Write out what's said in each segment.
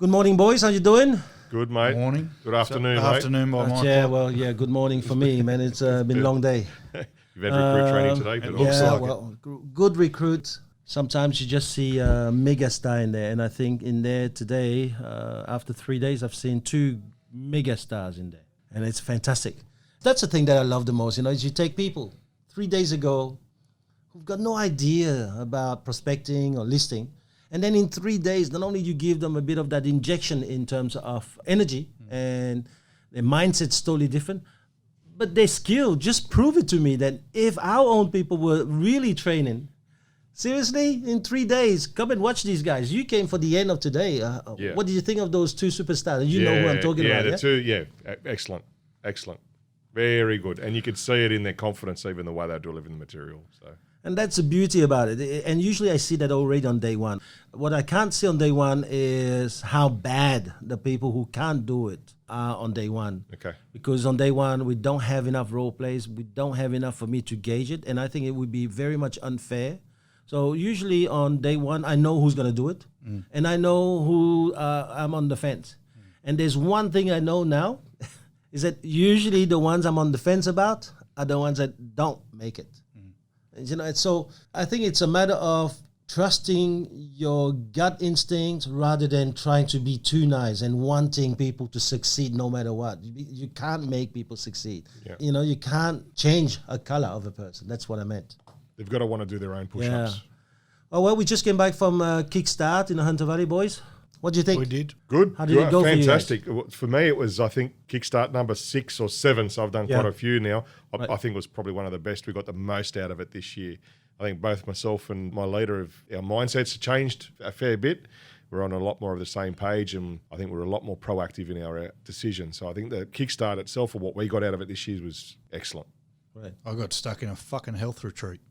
Good morning, boys. How you doing? Good, mate. Morning. Good afternoon, mate. Afternoon by my Yeah, clock. well, yeah. Good morning for me, man. It's been a long day. You've had recruit training today, but Good recruit. Sometimes you just see a mega star in there, and I think in there today, after 3 days, I've seen 2 mega stars in there, and it's fantastic. That's the thing that I love the most. Is you take people 3 days ago who've got no idea about prospecting or listing, and then in 3 days, not only you give them a bit of that injection in terms of energy and their mindset's totally different, but their skill just prove it to me that if our own people were really training, seriously, in 3 days, come and watch these guys. You came for the end of today. What did you think of those 2 superstars? You know who I'm talking about, Yeah, the two, excellent. Very good. And you could see it in their confidence, even the way they're delivering the material. So. And that's the beauty about it. And usually I see that already on day one. What I can't see on day one is how bad the people who can't do it are on day one. Okay. Because on day one, we don't have enough role plays. We don't have enough for me to gauge it. And I think it would be very much unfair. So usually on day one, I know who's going to do it. And I know who I'm on the fence. And there's one thing I know now is that usually the ones I'm on the fence about are the ones that don't make it. So I think it's a matter of trusting your gut instinct rather than trying to be too nice and wanting people to succeed no matter what. You can't make people succeed. Yeah. You can't change a color of a person. That's what I meant. They've got to want to do their own push-ups. Yeah. Oh, well, we just came back from Kickstart in the Hunter Valley, boys. What do you think? We did. Good. How did it go Fantastic. for you guys? For me, it was, I think, Kickstart number 6 or 7, so I've done quite a few now. I think it was probably one of the best. We got the most out of it this year. I think both myself and my leader, our mindsets have changed a fair bit. We're on a lot more of the same page, and I think we're a lot more proactive in our decisions. So I think the Kickstart itself, or what we got out of it this year, was excellent. Right. I got stuck in a fucking health retreat.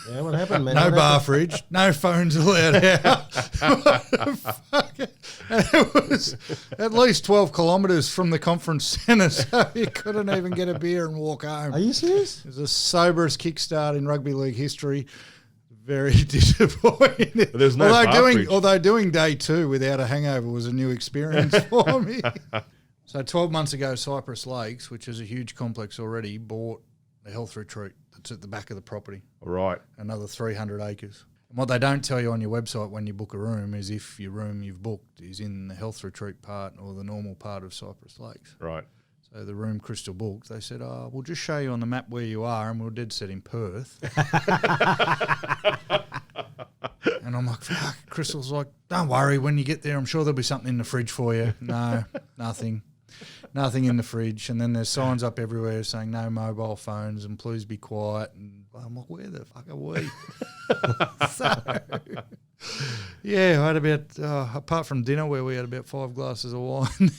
Yeah, what happened, man? No bar fridge, no phones allowed out. It was at least 12 kilometres from the conference centre, so you couldn't even get a beer and walk home. Are you serious? It was the soberest Kickstart in rugby league history. Very disappointing. There's no bar fridge. Although doing day 2 without a hangover was a new experience for me. So 12 months ago, Cypress Lakes, which is a huge complex already, bought a health retreat that's at the back of the property. All right. Another 300 acres. And what they don't tell you on your website when you book a room is if your room you've booked is in the health retreat part or the normal part of Cypress Lakes. Right. So the room Crystal booked, they said, we'll just show you on the map where you are, and we're dead set in Perth. And I'm like, fuck. Crystal's like, don't worry, when you get there, I'm sure there'll be something in the fridge for you. No, nothing. Nothing in the fridge. And then there's signs up everywhere saying no mobile phones and please be quiet. And I'm like, where the fuck are we? So, yeah, I had about, apart from dinner where we had about 5 glasses of wine,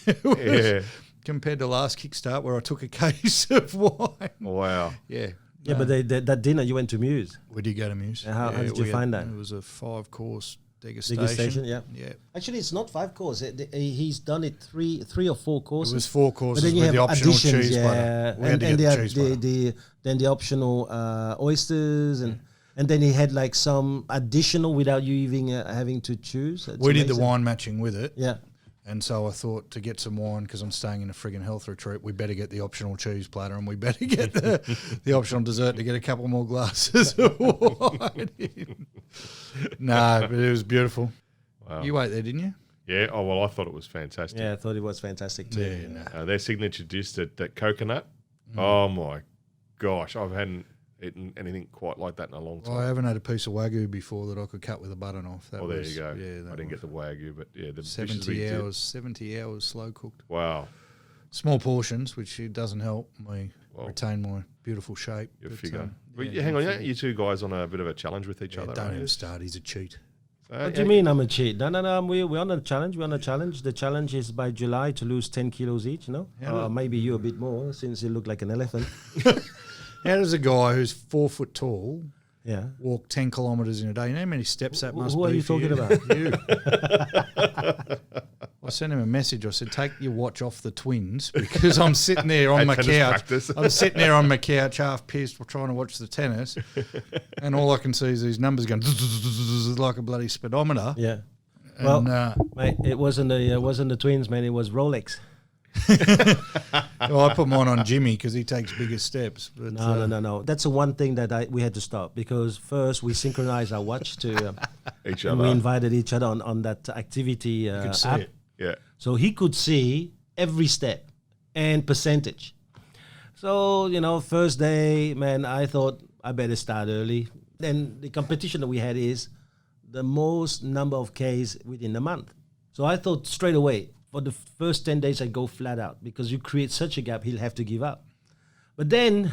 compared to last Kickstart where I took a case of wine. Wow. Yeah. Yeah, but that dinner you went to Muse. We did go to Muse. How did you find that? It was a 5-course degustation. Yeah. Actually, it's not 5 courses. He's done it three or 4 courses. It was 4 courses but then you with have the optional additions, cheese butter. We had to and get the cheese butter. Then the optional oysters and then he had like some additional without you even having to choose. We did the wine matching with it. Yeah. And so I thought to get some wine, because I'm staying in a friggin' health retreat, we better get the optional cheese platter and we better get the optional dessert to get a couple more glasses of wine in. No, but it was beautiful. Wow. You ate there, didn't you? Yeah. Oh, well, I thought it was fantastic. Yeah, I thought it was fantastic too. Yeah, no. Their signature dish, that coconut. Oh, my gosh. I hadn't eaten anything quite like that in a long time. Well, I haven't had a piece of Wagyu before that I could cut with a butter knife. There you go. Yeah, I didn't get the Wagyu, but yeah, the 70 hours slow cooked. Wow. Small portions, which it doesn't help me retain my beautiful shape. You figure. Hang on, you 2 guys on a bit of a challenge with each other. Don't even start. He's a cheat. What do you mean I'm a cheat? No. We're on a challenge. We're on a challenge. The challenge is by July to lose 10 kilos each, maybe you a bit more since you look like an elephant. How does a guy who's 4 foot tall Yeah. Walk 10 kilometres in a day. You know how many steps that must be? Who are you talking about? You. I sent him a message. I said, take your watch off the twins because I'm sitting there on my couch. I'm sitting there on my couch, half pissed, trying to watch the tennis. And all I can see is these numbers going like a bloody speedometer. Yeah. Well, And, mate, it wasn't the twins, man. It was Rolex. well, I put mine on Jimmy because he takes bigger steps. But, No. That's the one thing that we had to stop, because first we synchronized our watch to Each and other. we invited each other on that activity could see app. it. Yeah. So he could see every step and percentage. So, first day, man, I thought I better start early. Then the competition that we had is the most number of Ks within the month. So I thought straight away, for the first 10 days, I go flat out, because you create such a gap, he'll have to give up. But then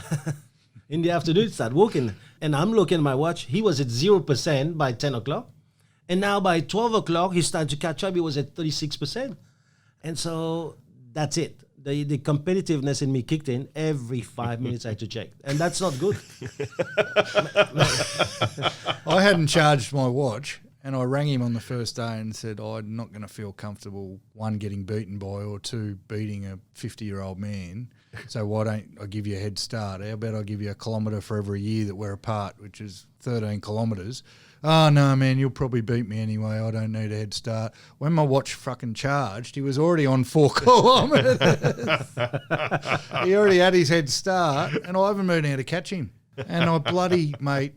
in the afternoon, start walking, and I'm looking at my watch. He was at 0% by 10 o'clock. And now by 12 o'clock, he's starting to catch up. He was at 36%. And so that's it. The competitiveness in me kicked in. Every 5 minutes I had to check. And that's not good. I hadn't charged my watch, and I rang him on the first day and said, I'm not going to feel comfortable, one, getting beaten by, or two, beating a 50-year-old man. So why don't I give you a head start? How about I give you a kilometre for every year that we're apart, which is 13 kilometres. Oh, no, man, you'll probably beat me anyway. I don't need a head start. When my watch fucking charged, he was already on 4 kilometres. He already had his head start, and I haven't been able to catch him. And I bloody, mate,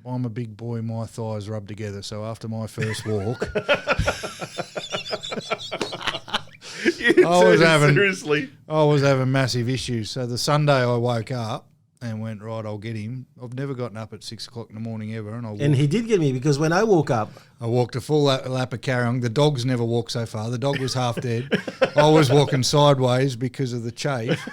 I'm a big boy, my thighs rub together. So after my first walk, Seriously? I was having massive issues. So the Sunday I woke up and went, right, I'll get him. I've never gotten up at 6 o'clock in the morning ever. And he did get me, because when I woke up, I walked a full lap of Carryong. The dogs never walked so far. The dog was half dead. I was walking sideways because of the chafe.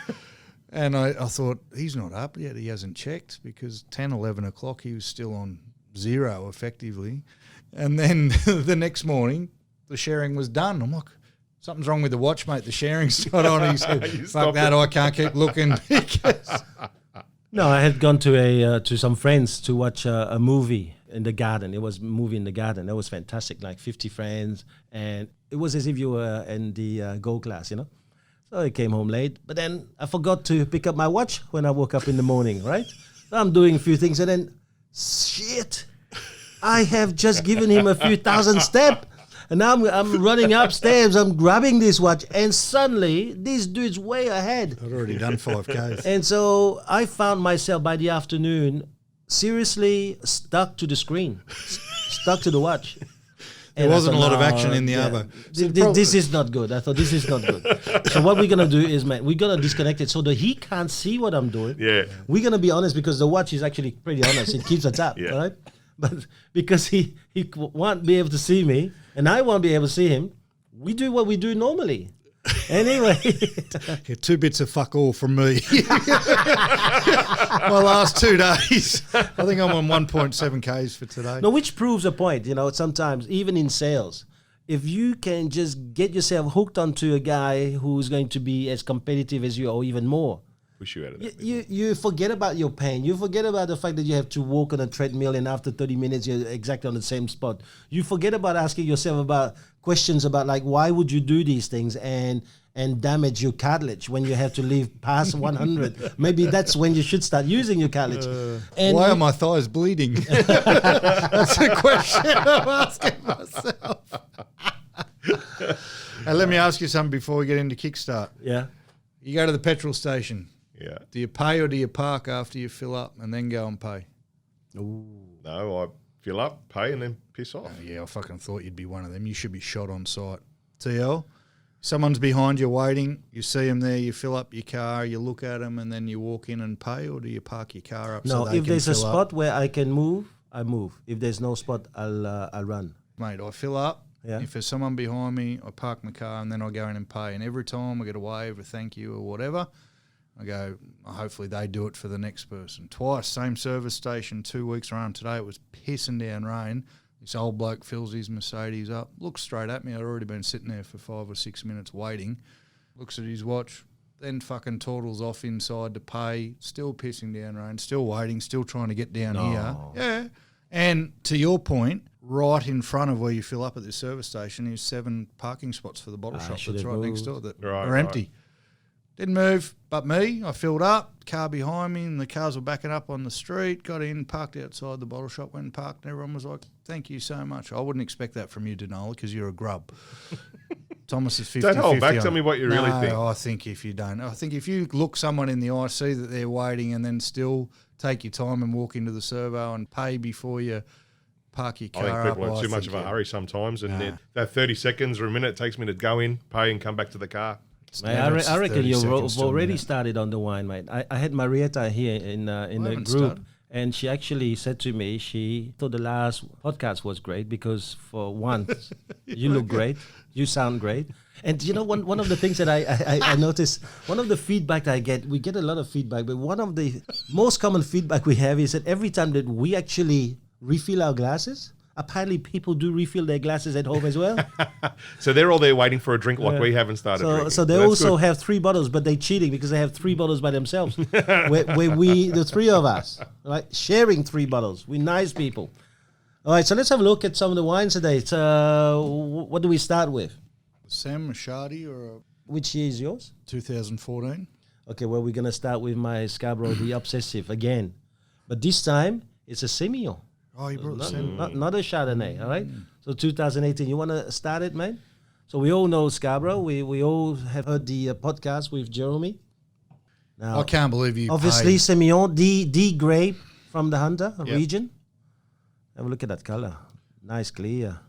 And I thought, he's not up yet. He hasn't checked, because 10, 11 o'clock he was still on 0 effectively. And then the next morning, the sharing was done. I'm like, something's wrong with the watch, mate. The sharing's not on. He said, fuck that, I can't keep looking. Because no, I had gone to some friends to watch a movie in the garden. It was a movie in the garden. That was fantastic, like 50 friends. And it was as if you were in the gold class, So I came home late. But then I forgot to pick up my watch when I woke up in the morning, right? So I'm doing a few things, and then, shit, I have just given him a few thousand steps. And now I'm running upstairs, I'm grabbing this watch, and suddenly this dude's way ahead. I'd already done 5Ks. And so I found myself by the afternoon seriously stuck to the screen, stuck to the watch. There wasn't a lot of action in the other. This is not good. I thought, this is not good. So what we're going to do is, man, we're going to disconnect it so that he can't see what I'm doing. Yeah. We're going to be honest, because the watch is actually pretty honest. It keeps a tap, Yeah. right? But because he won't be able to see me, and I won't be able to see him, we do what we do normally. Anyway. Yeah, 2 bits of fuck all from me. My last 2 days. I think I'm on 1.7 Ks for today. No, which proves a point, sometimes, even in sales, if you can just get yourself hooked onto a guy who's going to be as competitive as you or even more, Push you out of that. you forget about your pain. You forget about the fact that you have to walk on a treadmill, and after 30 minutes you're exactly on the same spot. You forget about asking yourself about questions about, like, why would you do these things and damage your cartilage when you have to leave past 100. Maybe that's when you should start using your cartilage. Why are my thighs bleeding? That's a question I'm asking myself. And let me ask you something before we get into Kickstart. Yeah. You go to the petrol station. Yeah. Do you pay or do you park after you fill up and then go and pay? No, I fill up, pay, and then piss off. Yeah, I fucking thought you'd be one of them. You should be shot on sight. TL, someone's behind you waiting. You see them there. You fill up your car. You look at them, and then you walk in and pay, or do you park your car up? No, so they if can there's a fill up? spot where I can move, I move. If there's no spot, I'll run. Mate, I fill up. Yeah. If there's someone behind me, I park my car and then I go in and pay. And every time I get a wave, a thank you or whatever, I go, hopefully they do it for the next person. Twice, same service station, 2 weeks around. Today it was pissing down rain. This old bloke fills his Mercedes up, looks straight at me. I'd already been sitting there for 5 or 6 minutes waiting. Looks at his watch, then fucking toddles off inside to pay, still pissing down rain, still waiting, still trying to get down here. Yeah. And to your point, right in front of where you fill up at this service station is 7 parking spots for the bottle shop that's right next door that are empty. Didn't move, but me. I filled up, car behind me, and the cars were backing up on the street. Got in, parked outside the bottle shop, went and parked, and everyone was like, "Thank you so much." I wouldn't expect that from you, Danola, because you're a grub. Thomas is 50-50. Don't hold back. on Tell it. me what you really think. I think if you don't. I think if you look someone in the eye, see that they're waiting, and then still take your time and walk into the servo and pay before you park your car I think people up. are in too much of a hurry sometimes, and that 30 seconds or a minute it takes me to go in, pay, and come back to the car. Mate, I reckon you've already started on the wine, mate. I had Marietta here in the group. Started. And she actually said to me, she thought the last podcast was great because for once, you look great, you sound great. And you know, one of the things that I noticed, one of the feedback I get, we get a lot of feedback, but one of the most common feedback we have is that every time that we actually refill our glasses, apparently people do refill their glasses at home as well. So they're all there waiting for a drink like we haven't started drinking. So they also have 3 bottles, but they're cheating because they have 3 bottles by themselves. where we, the 3 of us, right, sharing 3 bottles. We're nice people. All right, so let's have a look at some of the wines today. What do we start with? Sam Shardy or Which year is yours? 2014. Okay, well, we're going to start with my Scarborough, the Obsessive again. But this time, it's a Semillon. Oh, you brought the Sam. Not a Chardonnay, all right? So 2018, you want to start it, man? So we all know Scarborough. We all have heard the podcast with Jeremy. Now, I can't believe you obviously, paid. Semillon, the grape from the Hunter region. Have a look at that color. Nice, clear.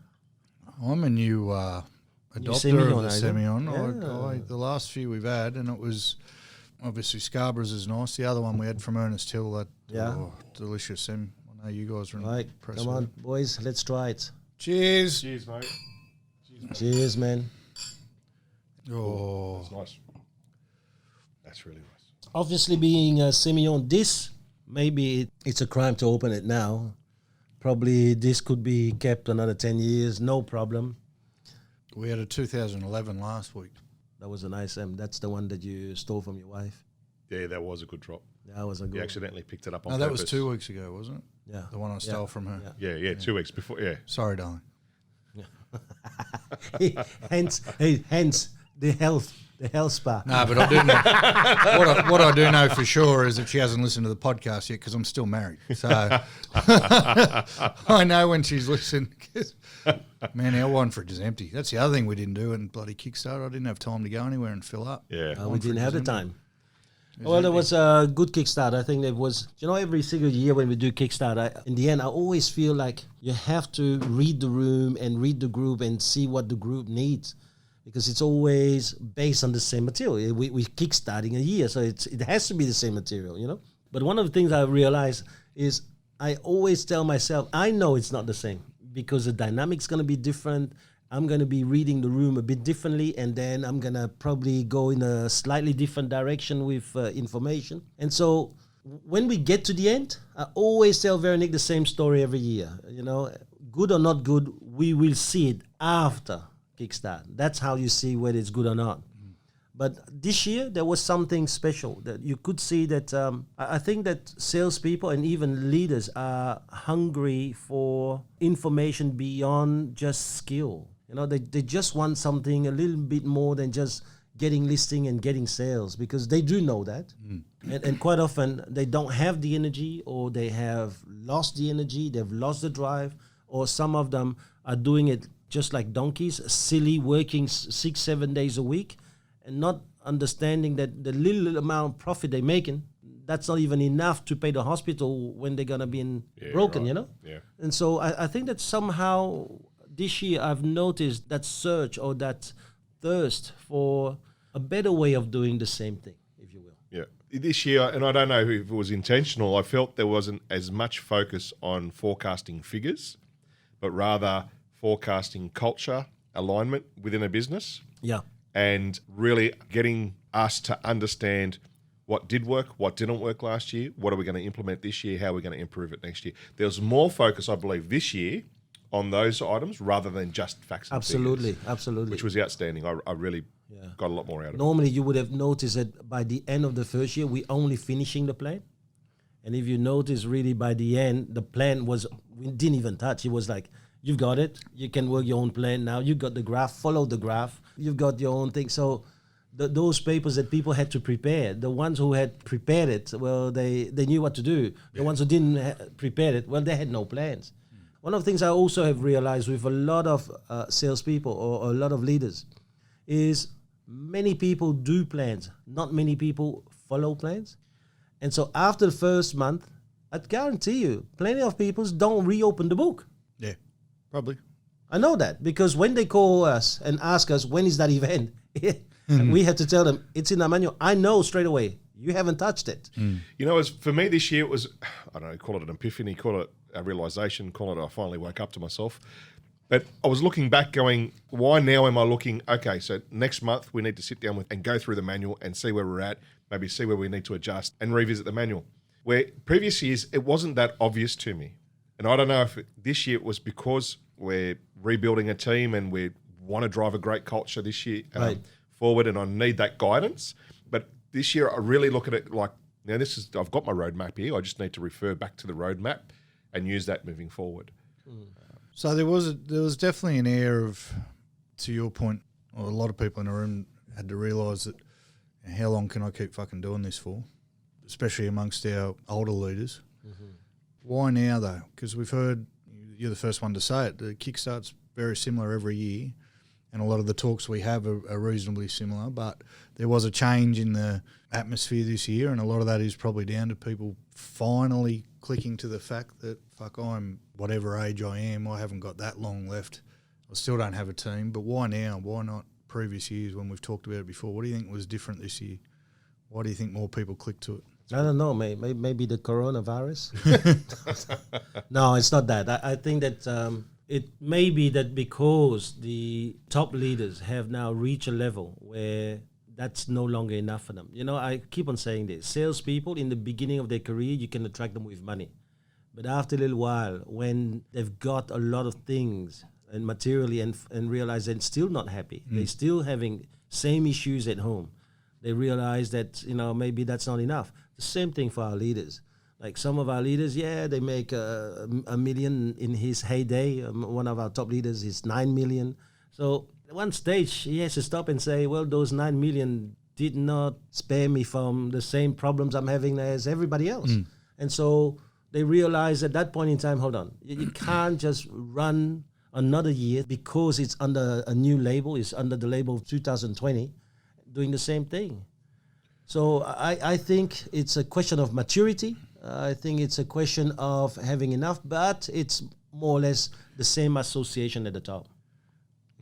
I'm a new adopter Semillon, of the are you? Semillon. Yeah. The last few we've had, and it was obviously Scarborough's is nice. The other one we had from Ernest Hill, that delicious. I know you guys are Right, impressed come with on, it. boys, let's try it. Cheers. Cheers, mate. Cheers, man. Oh, That's nice. That's really nice. Obviously, being a Semillon, this maybe it's a crime to open it now. Probably this could be kept another 10 years, no problem. we had a 2011 last week. That was a nice That's the one that you stole from your wife. Yeah, that was a good drop. That was a good You one. accidentally picked it up on No, purpose. that was 2 weeks ago, wasn't it? Yeah. The one I stole from her. Yeah. Yeah, 2 weeks before. Yeah. Sorry, darling. hence the health spa. No, but I do know what I do know for sure is that she hasn't listened to the podcast yet because I'm still married. So I know when she's listening. Man, our wine fridge is empty. That's the other thing we didn't do in bloody Kickstarter. I didn't have time to go anywhere and fill up. Yeah. We didn't have the empty. time. Well, it was a good Kickstarter. I think it was, every single year when we do Kickstarter, in the end, I always feel like you have to read the room and read the group and see what the group needs. Because it's always based on the same material. We're kickstarting a year, so it has to be the same material, But one of the things I realized is I always tell myself, I know it's not the same because the dynamic's going to be different. I'm going to be reading the room a bit differently, and then I'm going to probably go in a slightly different direction with information. And so when we get to the end, I always tell Veronique the same story every year. Good or not good, we will see it after Kickstart. That's how you see whether it's good or not. But this year, there was something special that you could see that I think that salespeople and even leaders are hungry for information beyond just skill. They just want something a little bit more than just getting listing and getting sales because they do know that. And quite often, they don't have the energy or they have lost the energy, they've lost the drive, or some of them are doing it just like donkeys, silly, working 6-7 days a week, and not understanding that the little amount of profit they're making, that's not even enough to pay the hospital when they're going to be broken, right. Yeah. And so I think that somehow this year I've noticed that surge or that thirst for a better way of doing the same thing, if you will. Yeah. This year, and I don't know if it was intentional, I felt there wasn't as much focus on forecasting figures, but rather forecasting culture, alignment within a business. Yeah. And really getting us to understand what did work, what didn't work last year, what are we going to implement this year, how are we going to improve it next year. There's more focus, I believe, this year on those items rather than just facts and figures, Absolutely. which was outstanding. I really got a lot more out of it. Normally, you would have noticed that by the end of the first year, we're only finishing the plan. And if you notice, really, by the end, the plan we didn't even touch. It was like, you've got it. You can work your own plan now. You've got the graph. Follow the graph. You've got your own thing. So those papers that people had to prepare, the ones who had prepared it, well, they knew what to do. The ones who didn't prepare it, well, they had no plans. One of the things I also have realized with a lot of salespeople or a lot of leaders is many people do plans, not many people follow plans. And so after the first month, I guarantee you, plenty of people don't reopen the book. Yeah, probably. I know that because when they call us and ask us, when is that event? We have to tell them, it's in our manual. I know straight away, you haven't touched it. You know, for me this year, it was, I don't know, call it an epiphany, call it a realization, call it I finally woke up to myself. But I was looking back going, why now am I looking, okay, so next month we need to sit down and go through the manual and see where we're at, maybe see where we need to adjust and revisit the manual. Where previous years, it wasn't that obvious to me. And I don't know if this year it was because we're rebuilding a team and we want to drive a great culture this year forward, and I need that guidance. But this year I really look at it like, now I've got my roadmap here. I just need to refer back to the roadmap and use that moving forward. So there was definitely an air of, to your point, or a lot of people in the room had to realise that how long can I keep fucking doing this for, especially amongst our older leaders. Why now though? Because we've heard, you're the first one to say it, the Kickstart's very similar every year, and a lot of the talks we have are reasonably similar, but there was a change in the atmosphere this year, and a lot of that is probably down to people finally clicking to the fact that, fuck, I'm whatever age I am, I haven't got that long left, I still don't have a team, but why now? Why not previous years when we've talked about it before? What do you think was different this year? Why do you think more people clicked to it? I don't know, maybe the coronavirus. No, it's not that. I think that it may be that because the top leaders have now reached a level where that's no longer enough for them. You know, I keep on saying this. Salespeople in the beginning of their career, you can attract them with money. But after a little while, when they've got a lot of things and materially and realize they're still not happy, they're still having same issues at home, they realize that, you know, maybe that's not enough. The same thing for our leaders. Like some of our leaders, they make a million in his heyday. One of our top leaders is 9 million. So at one stage, he has to stop and say, well, those 9 million did not spare me from the same problems I'm having as everybody else. And so they realize at that point in time, hold on, you can't just run another year because it's under a new label, it's under the label of 2020, doing the same thing. So I think it's a question of maturity. I think it's a question of having enough, but it's more or less the same association at the top.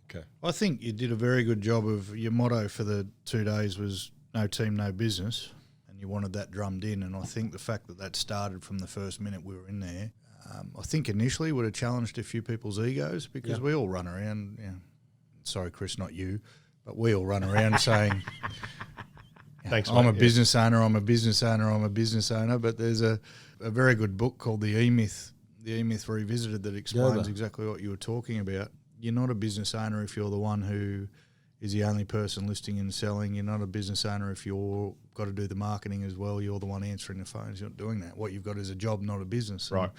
Okay. I think you did a very good job of, your motto for the 2 days was no team, no business, and you wanted that drummed in, and I think the fact that started from the first minute we were in there, I think initially would have challenged a few people's egos because we all run around, sorry Chris, not you, but we all run around saying... Thanks, I'm mate, a business owner, I'm a business owner, I'm a business owner. But there's a very good book called The E-Myth Revisited that explains exactly what you were talking about. You're not a business owner if you're the one who is the only person listing and selling. You're not a business owner if you're got to do the marketing as well. You're the one answering the phones. You're not doing that. What you've got is a job, not a business. Right.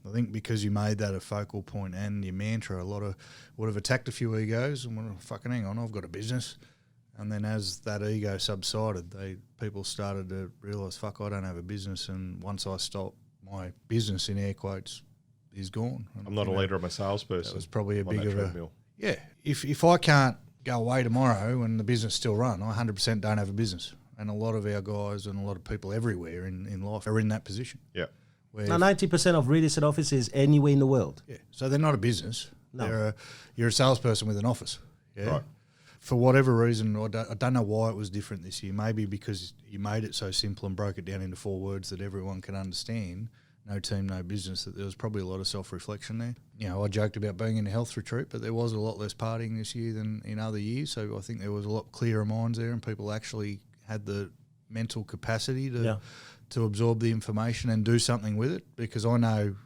And I think because you made that a focal point and your mantra, a lot of would have attacked a few egos and went, fucking hang on, I've got a business. And then as that ego subsided, people started to realise, fuck, I don't have a business. And once I stopped, my business, in air quotes, is gone. And I'm not a leader, I'm a salesperson. That was probably a big of treadmill. If I can't go away tomorrow and the business still run, I 100% don't have a business. And a lot of our guys and a lot of people everywhere in life are in that position. Yeah. Now, 90% of real estate offices anywhere in the world. Yeah. So they're not a business. No. You're a salesperson with an office. Yeah. Right. For whatever reason, I don't know why it was different this year. Maybe because you made it so simple and broke it down into 4 words that everyone can understand. No team, no business. That there was probably a lot of self-reflection there. You know, I joked about being in a health retreat, but there was a lot less partying this year than in other years. So I think there was a lot clearer minds there, and people actually had the mental capacity to absorb the information and do something with it. Because I know,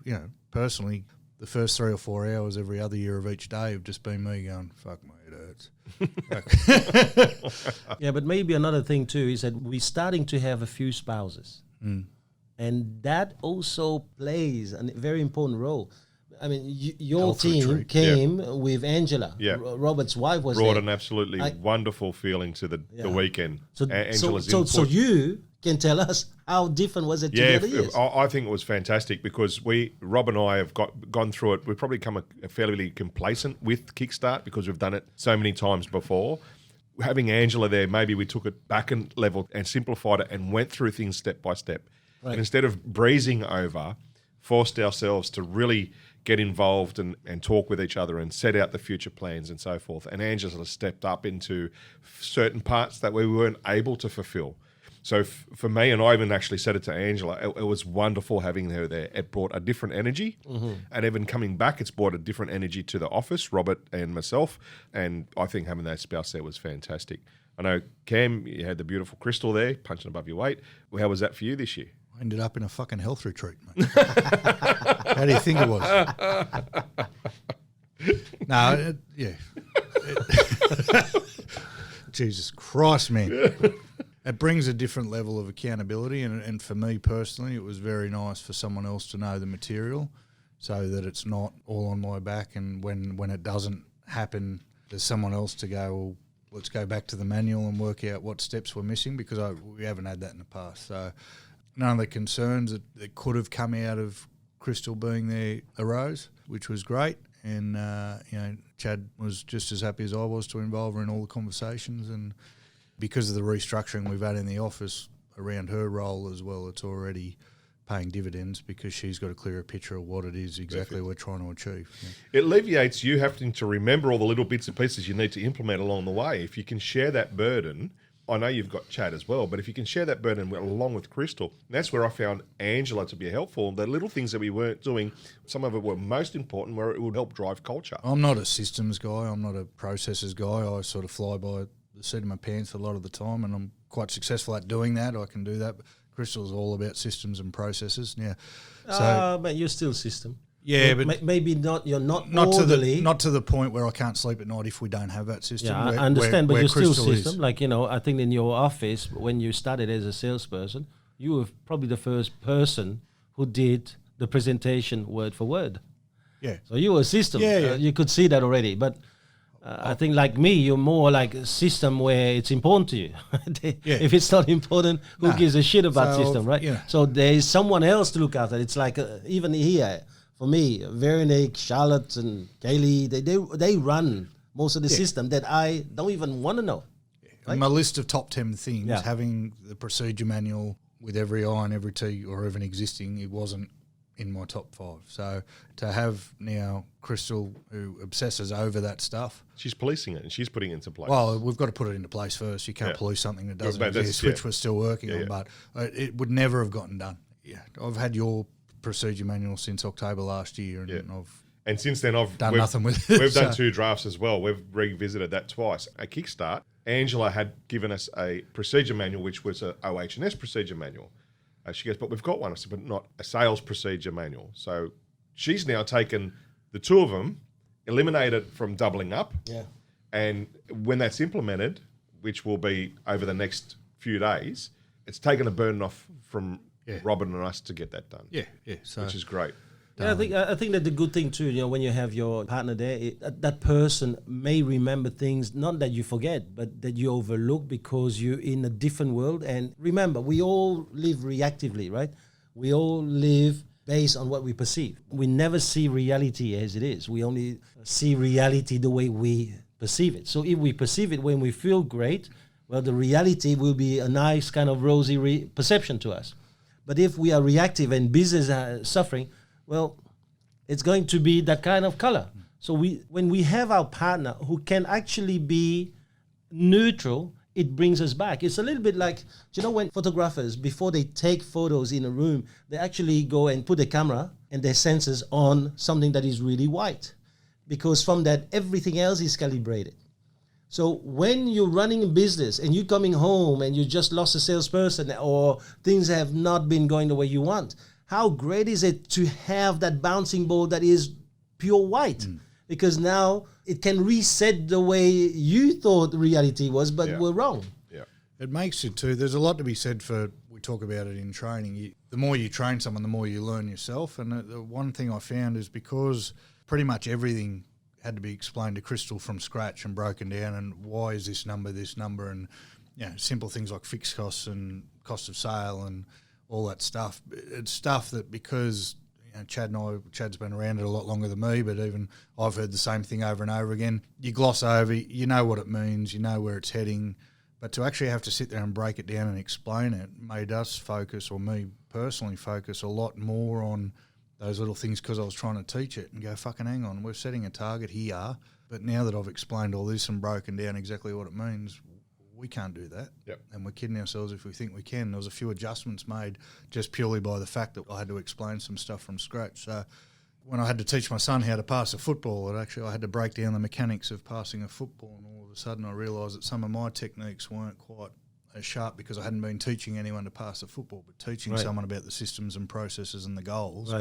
personally, the first 3 or 4 hours every other year of each day have just been me going, fuck me, it hurts. Yeah, but maybe another thing too is that we're starting to have a few spouses. And that also plays a very important role I mean, your Health team retreat. came with Angela. Yeah. Robert's wife was Brought there. an absolutely wonderful feeling to the weekend. So, Angela's so input. you can tell us how different was it to the other years? I think it was fantastic because Rob and I have gone through it. We've probably become fairly complacent with Kickstart because we've done it so many times before. Having Angela there, maybe we took it back a level and simplified it and went through things step by step. Right. And instead of breezing over, forced ourselves to really get involved and talk with each other and set out the future plans and so forth. And Angela stepped up into certain parts that we weren't able to fulfill. So for me, and I even actually said it to Angela, it was wonderful having her there. It brought a different energy. Mm-hmm. And even coming back, it's brought a different energy to the office, Robert and myself. And I think having that spouse there was fantastic. I know, Cam, you had the beautiful Crystal there, punching above your weight. How was that for you this year? I ended up in a fucking health retreat, mate. How do you think it was? No, Jesus Christ, man. It brings a different level of accountability, and for me personally, it was very nice for someone else to know the material so that it's not all on my back, and when it doesn't happen, there's someone else to go, well, let's go back to the manual and work out what steps we're missing, because we haven't had that in the past. So none of the concerns that could have come out of Crystal being there arose, which was great. And, Chad was just as happy as I was to involve her in all the conversations. And because of the restructuring we've had in the office around her role as well, it's already paying dividends because she's got a clearer picture of what it is exactly we're trying to achieve. Yeah. It alleviates you having to remember all the little bits and pieces you need to implement along the way. If you can share that burden, I know you've got Chad as well, but if you can share that burden along with Crystal, that's where I found Angela to be helpful. The little things that we weren't doing, some of it were most important, where it would help drive culture. I'm not a systems guy. I'm not a processes guy. I sort of fly by the seat of my pants a lot of the time, and I'm quite successful at doing that. I can do that. But Crystal's all about systems and processes. Yeah. But you're still system. Yeah, but maybe not. You're not to the point where I can't sleep at night if we don't have that system. Yeah, I understand, but you're still system. Like, I think in your office when you started as a salesperson, you were probably the first person who did the presentation word for word. Yeah. So you were a system. Yeah. You could see that already, but. I think like me, you're more like a system where it's important to you. If it's not important, who gives a shit about system, right? Yeah. So there is someone else to look after. It's like even here, for me, Veronique, Charlotte and Kaylee, they run most of the system that I don't even want to know. Right? My list of top 10 things, having the procedure manual with every I and every T or even existing, it wasn't in my top 5. So to have now Crystal, who obsesses over that stuff. She's policing it and she's putting it into place. Well, we've got to put it into place first. You can't police something that doesn't exist, which we're still working on, but it would never have gotten done. Yeah, I've had your procedure manual since October last year, and since then I've done nothing with it. We've done 2 drafts as well. We've revisited that twice. At Kickstart, Angela had given us a procedure manual, which was a OH&S procedure manual. She goes, but we've got one. I said, but not a sales procedure manual. So she's now taken the 2 of them, eliminated from doubling up. Yeah. And when that's implemented, which will be over the next few days, it's taken a burden off from Robin and us to get that done. Yeah. So which is great. Yeah, I think that the good thing too, when you have your partner there, that person may remember things, not that you forget, but that you overlook because you're in a different world. And remember, we all live reactively, right? We all live based on what we perceive. We never see reality as it is. We only see reality the way we perceive it. So if we perceive it when we feel great, well, the reality will be a nice kind of rosy perception to us. But if we are reactive and business are suffering, well, it's going to be that kind of color. So when we have our partner who can actually be neutral, it brings us back. It's a little bit like, when photographers, before they take photos in a room, they actually go and put the camera and their sensors on something that is really white, because from that, everything else is calibrated. So when you're running a business and you're coming home and you just lost a salesperson or things have not been going the way you want, how great is it to have that bouncing ball that is pure white? Because now it can reset the way you thought reality was, but we're wrong. Yeah. It makes it too. There's a lot to be said for we talk about it in training. The more you train someone, the more you learn yourself. And the one thing I found is because pretty much everything had to be explained to Crystal from scratch and broken down, and why is this number, and simple things like fixed costs and cost of sale and all that stuff. It's stuff that because Chad's been around it a lot longer than me, but even I've heard the same thing over and over again. You gloss over, you know what it means, you know where it's heading, but to actually have to sit there and break it down and explain it made us focus, or me personally focus, a lot more on those little things because I was trying to teach it and go, fucking hang on, we're setting a target here, but now that I've explained all this and broken down exactly what it means, we can't do that. Yep. And we're kidding ourselves if we think we can. There was a few adjustments made just purely by the fact that I had to explain some stuff from scratch. So when I had to teach my son how to pass a football, I had to break down the mechanics of passing a football, and all of a sudden I realised that some of my techniques weren't quite as sharp because I hadn't been teaching anyone to pass a football, but teaching someone about the systems and processes and the goals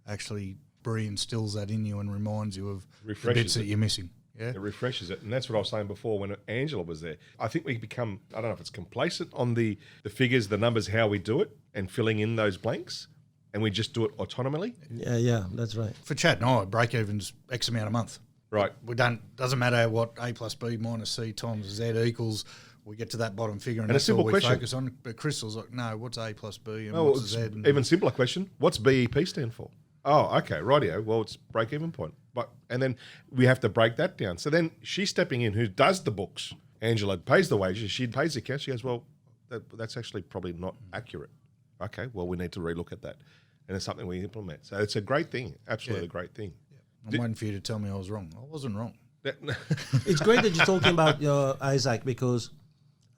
actually reinstills that in you and reminds you of the bits that you're missing. Yeah. It refreshes it. And that's what I was saying before when Angela was there. I think we become, I don't know if it's complacent on the figures, the numbers, how we do it, and filling in those blanks, and we just do it autonomously. Yeah, that's right. For Chad and I, break even's X amount a month. Right. We don't, doesn't matter what A plus B minus C times Z equals, we get to that bottom figure and that's all we focus on. But Crystal's like, no, what's A plus B and what's Z? And even simpler question, what's BEP stand for? Oh, okay, rightio. Well, it's break-even point. And then we have to break that down. So then she's stepping in, who does the books. Angela pays the wages. She pays the accounts. She goes, well, that's actually probably not accurate. Okay, well, we need to relook at that. And it's something we implement. So it's a great thing, absolutely a great thing. I'm waiting for you to tell me I was wrong. I wasn't wrong. It's great that you're talking about your Isaac, because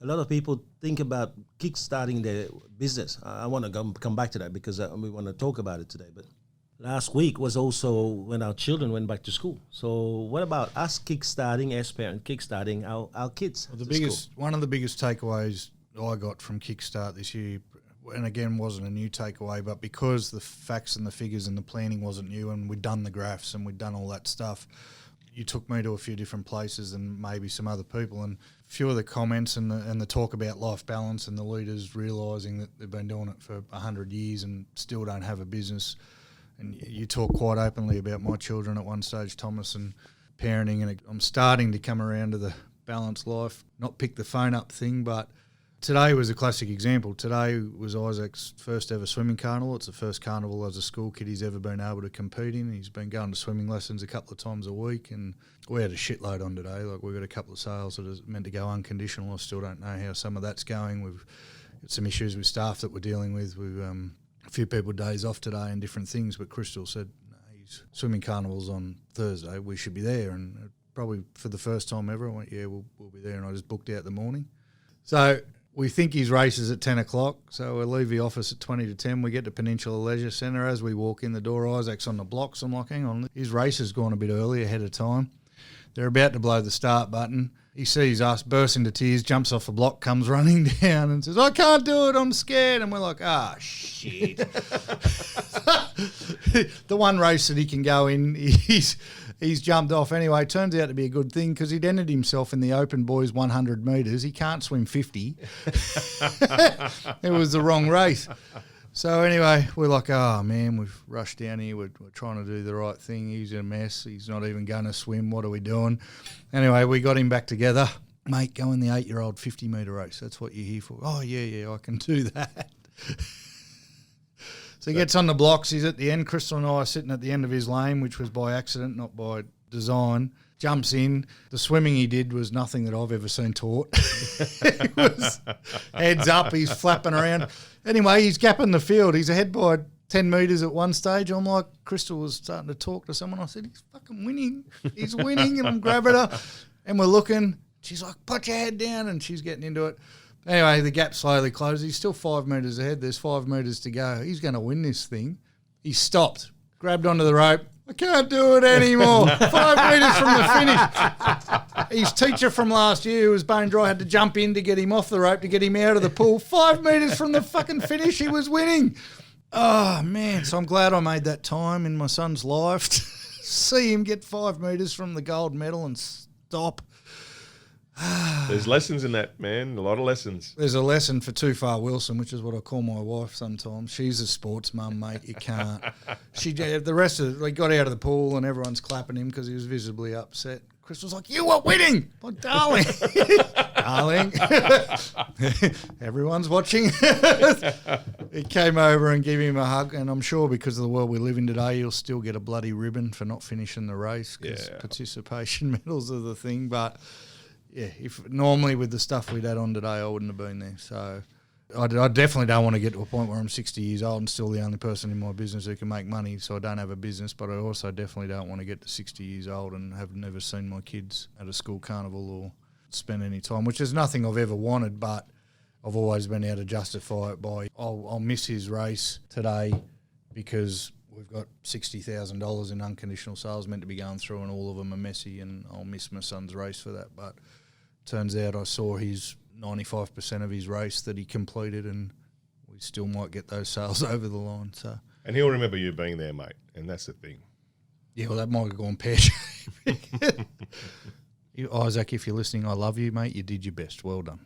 a lot of people think about kickstarting their business. I want to come back to that because we want to talk about it today. But last week was also when our children went back to school. So what about us kickstarting, as parents, kickstarting our kids? Well, one of the biggest takeaways I got from Kickstart this year, and again wasn't a new takeaway, but because the facts and the figures and the planning wasn't new, and we'd done the graphs and we'd done all that stuff, you took me to a few different places and maybe some other people, and a few of the comments and the talk about life balance and the leaders realising that they've been doing it for 100 years and still don't have a business. And you talk quite openly about my children at one stage, Thomas, and parenting, and I'm starting to come around to the balanced life, not pick the phone up thing, but today was a classic example. Today was Isaac's first ever swimming carnival. It's the first carnival as a school kid he's ever been able to compete in. He's been going to swimming lessons a couple of times a week, and we had a shitload on today. Like, we've got a couple of sales that are meant to go unconditional. I still don't know how some of that's going. We've got some issues with staff that we're dealing with. We've a few people days off today and different things, but Crystal said, no, his swimming carnival's on Thursday, we should be there. And probably for the first time ever, I went, yeah, we'll be there. And I just booked out the morning. So we think his race is at 10 o'clock, so we leave the office at 20 to 10. We get to Peninsula Leisure Centre. As we walk in the door, Isaac's on the blocks. I'm like, hang on, his race has gone a bit early, ahead of time. They're about to blow the start button. He sees us, bursts into tears, jumps off the block, comes running down and says, I can't do it, I'm scared. And we're like, shit. The one race that he can go in, he's jumped off anyway. It turns out to be a good thing because he'd entered himself in the open boys 100 metres. He can't swim 50. It was the wrong race. So anyway, we're like, oh man, we've rushed down here. We're trying to do the right thing. He's a mess. He's not even going to swim. What are we doing? Anyway, we got him back together. Mate, go in the 8-year-old 50-metre race. That's what you're here for. Oh, yeah, I can do that. So he gets on the blocks. He's at the end. Crystal and I are sitting at the end of his lane, which was by accident, not by design. Jumps in. The swimming he did was nothing that I've ever seen taught. It was heads up. He's flapping around. Anyway, he's gapping the field. He's ahead by 10 metres at one stage. I'm like, Crystal was starting to talk to someone. I said, he's fucking winning. He's winning. And I'm grabbing her. And we're looking. She's like, put your head down. And she's getting into it. Anyway, the gap slowly closes. He's still 5 metres ahead. There's 5 metres to go. He's going to win this thing. He stopped, grabbed onto the rope. I can't do it anymore. 5 metres from the finish. His teacher from last year, who was bone dry, had to jump in to get him off the rope, to get him out of the pool. 5 metres from the fucking finish, he was winning. Oh, man. So I'm glad I made that time in my son's life to see him get 5 metres from the gold medal and stop. There's lessons in that, man. A lot of lessons. There's a lesson for Too Far Wilson, which is what I call my wife sometimes. She's a sports mum, mate. You can't. The rest of they got out of the pool and everyone's clapping him because he was visibly upset. Crystal's like, "You are winning!" Oh, darling. Darling. Everyone's watching. He came over and gave him a hug, and I'm sure because of the world we live in today, you'll still get a bloody ribbon for not finishing the race because participation medals are the thing. But, yeah, if normally with the stuff we'd had on today, I wouldn't have been there. So I definitely don't want to get to a point where I'm 60 years old and still the only person in my business who can make money, so I don't have a business. But I also definitely don't want to get to 60 years old and have never seen my kids at a school carnival or spend any time, which is nothing I've ever wanted, but I've always been able to justify it by I'll miss his race today because we've got $60,000 in unconditional sales meant to be going through and all of them are messy, and I'll miss my son's race for that. But turns out I saw his 95% of his race that he completed, and we still might get those sales over the line. So, and he'll remember you being there, mate, and that's the thing. Yeah, well, that might have gone pear-shaped. Isaac, if you're listening, I love you, mate. You did your best. Well done.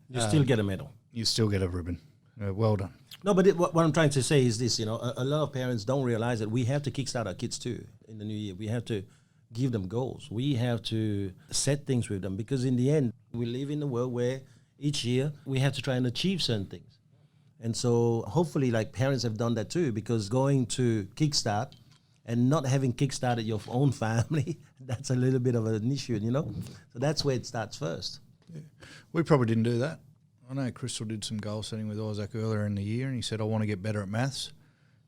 You still get a medal. You still get a ribbon. Well done. No, but what I'm trying to say is this, a lot of parents don't realize that we have to kickstart our kids too in the new year. We have to give them goals. We have to set things with them because in the end, we live in a world where each year we have to try and achieve certain things. And so hopefully parents have done that too, because going to Kickstart and not having kickstarted your own family, that's a little bit of an issue, So that's where it starts first. Yeah. We probably didn't do that. I know Crystal did some goal setting with Isaac earlier in the year, and he said, I want to get better at maths.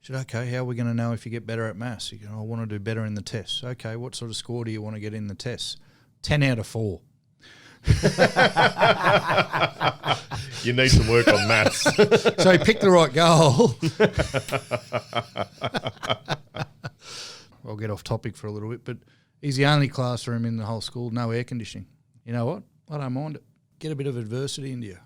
I said, okay, how are we going to know if you get better at maths? He goes, I want to do better in the tests. Okay, what sort of score do you want to get in the tests? 10 out of 4. You need some work on maths. So he picked the right goal. I'll get off topic for a little bit, but he's the only classroom in the whole school, no air conditioning. You know what? I don't mind it. Get a bit of adversity into you.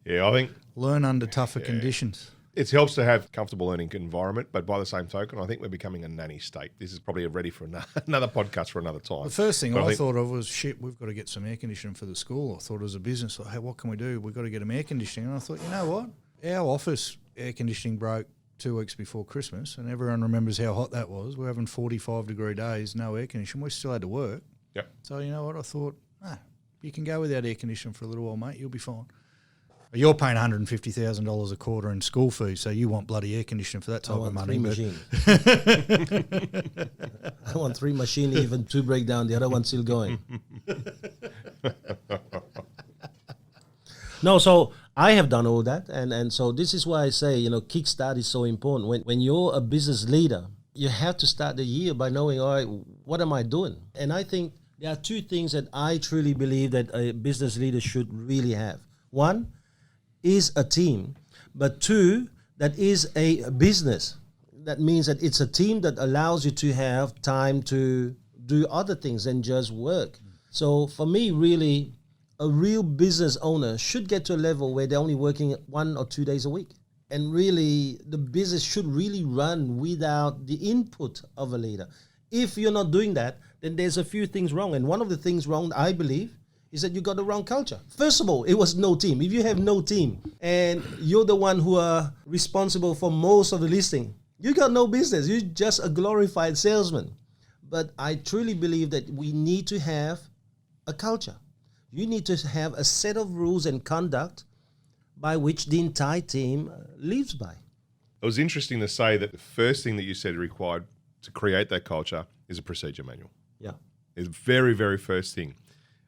Yeah, I think... Learn under tougher conditions. It helps to have a comfortable learning environment, but by the same token, I think we're becoming a nanny state. This is probably ready for another podcast for another time. The first thing I thought of was, we've got to get some air conditioning for the school. I thought as a business, hey, what can we do? We've got to get them air conditioning. And I thought, you know what? Our office air conditioning broke 2 weeks before Christmas, and everyone remembers how hot that was. We're having 45-degree days, no air conditioning. We still had to work. Yep. So you know what? I thought, you can go without air conditioning for a little while, mate. You'll be fine. You're paying $150,000 a quarter in school fees, so you want bloody air conditioning for that type of money. I want 3 machines, even 2 break down, the other one's still going. No, so I have done all that, and so this is why I say, Kickstart is so important. When you're a business leader, you have to start the year by knowing, all right, what am I doing? And I think there are 2 things that I truly believe that a business leader should really have. 1 is a team, but 2, that is a business. That means that it's a team that allows you to have time to do other things than just work. So for me, really, a real business owner should get to a level where they're only working 1 or 2 days a week. And really, the business should really run without the input of a leader. If you're not doing that, then there's a few things wrong. And one of the things wrong, I believe, is that you got the wrong culture. First of all, it was no team. If you have no team and you're the one who are responsible for most of the listing, you got no business. You're just a glorified salesman. But I truly believe that we need to have a culture. You need to have a set of rules and conduct by which the entire team lives by. It was interesting to say that the first thing that you said required to create that culture is a procedure manual. Yeah. It's the very, very first thing.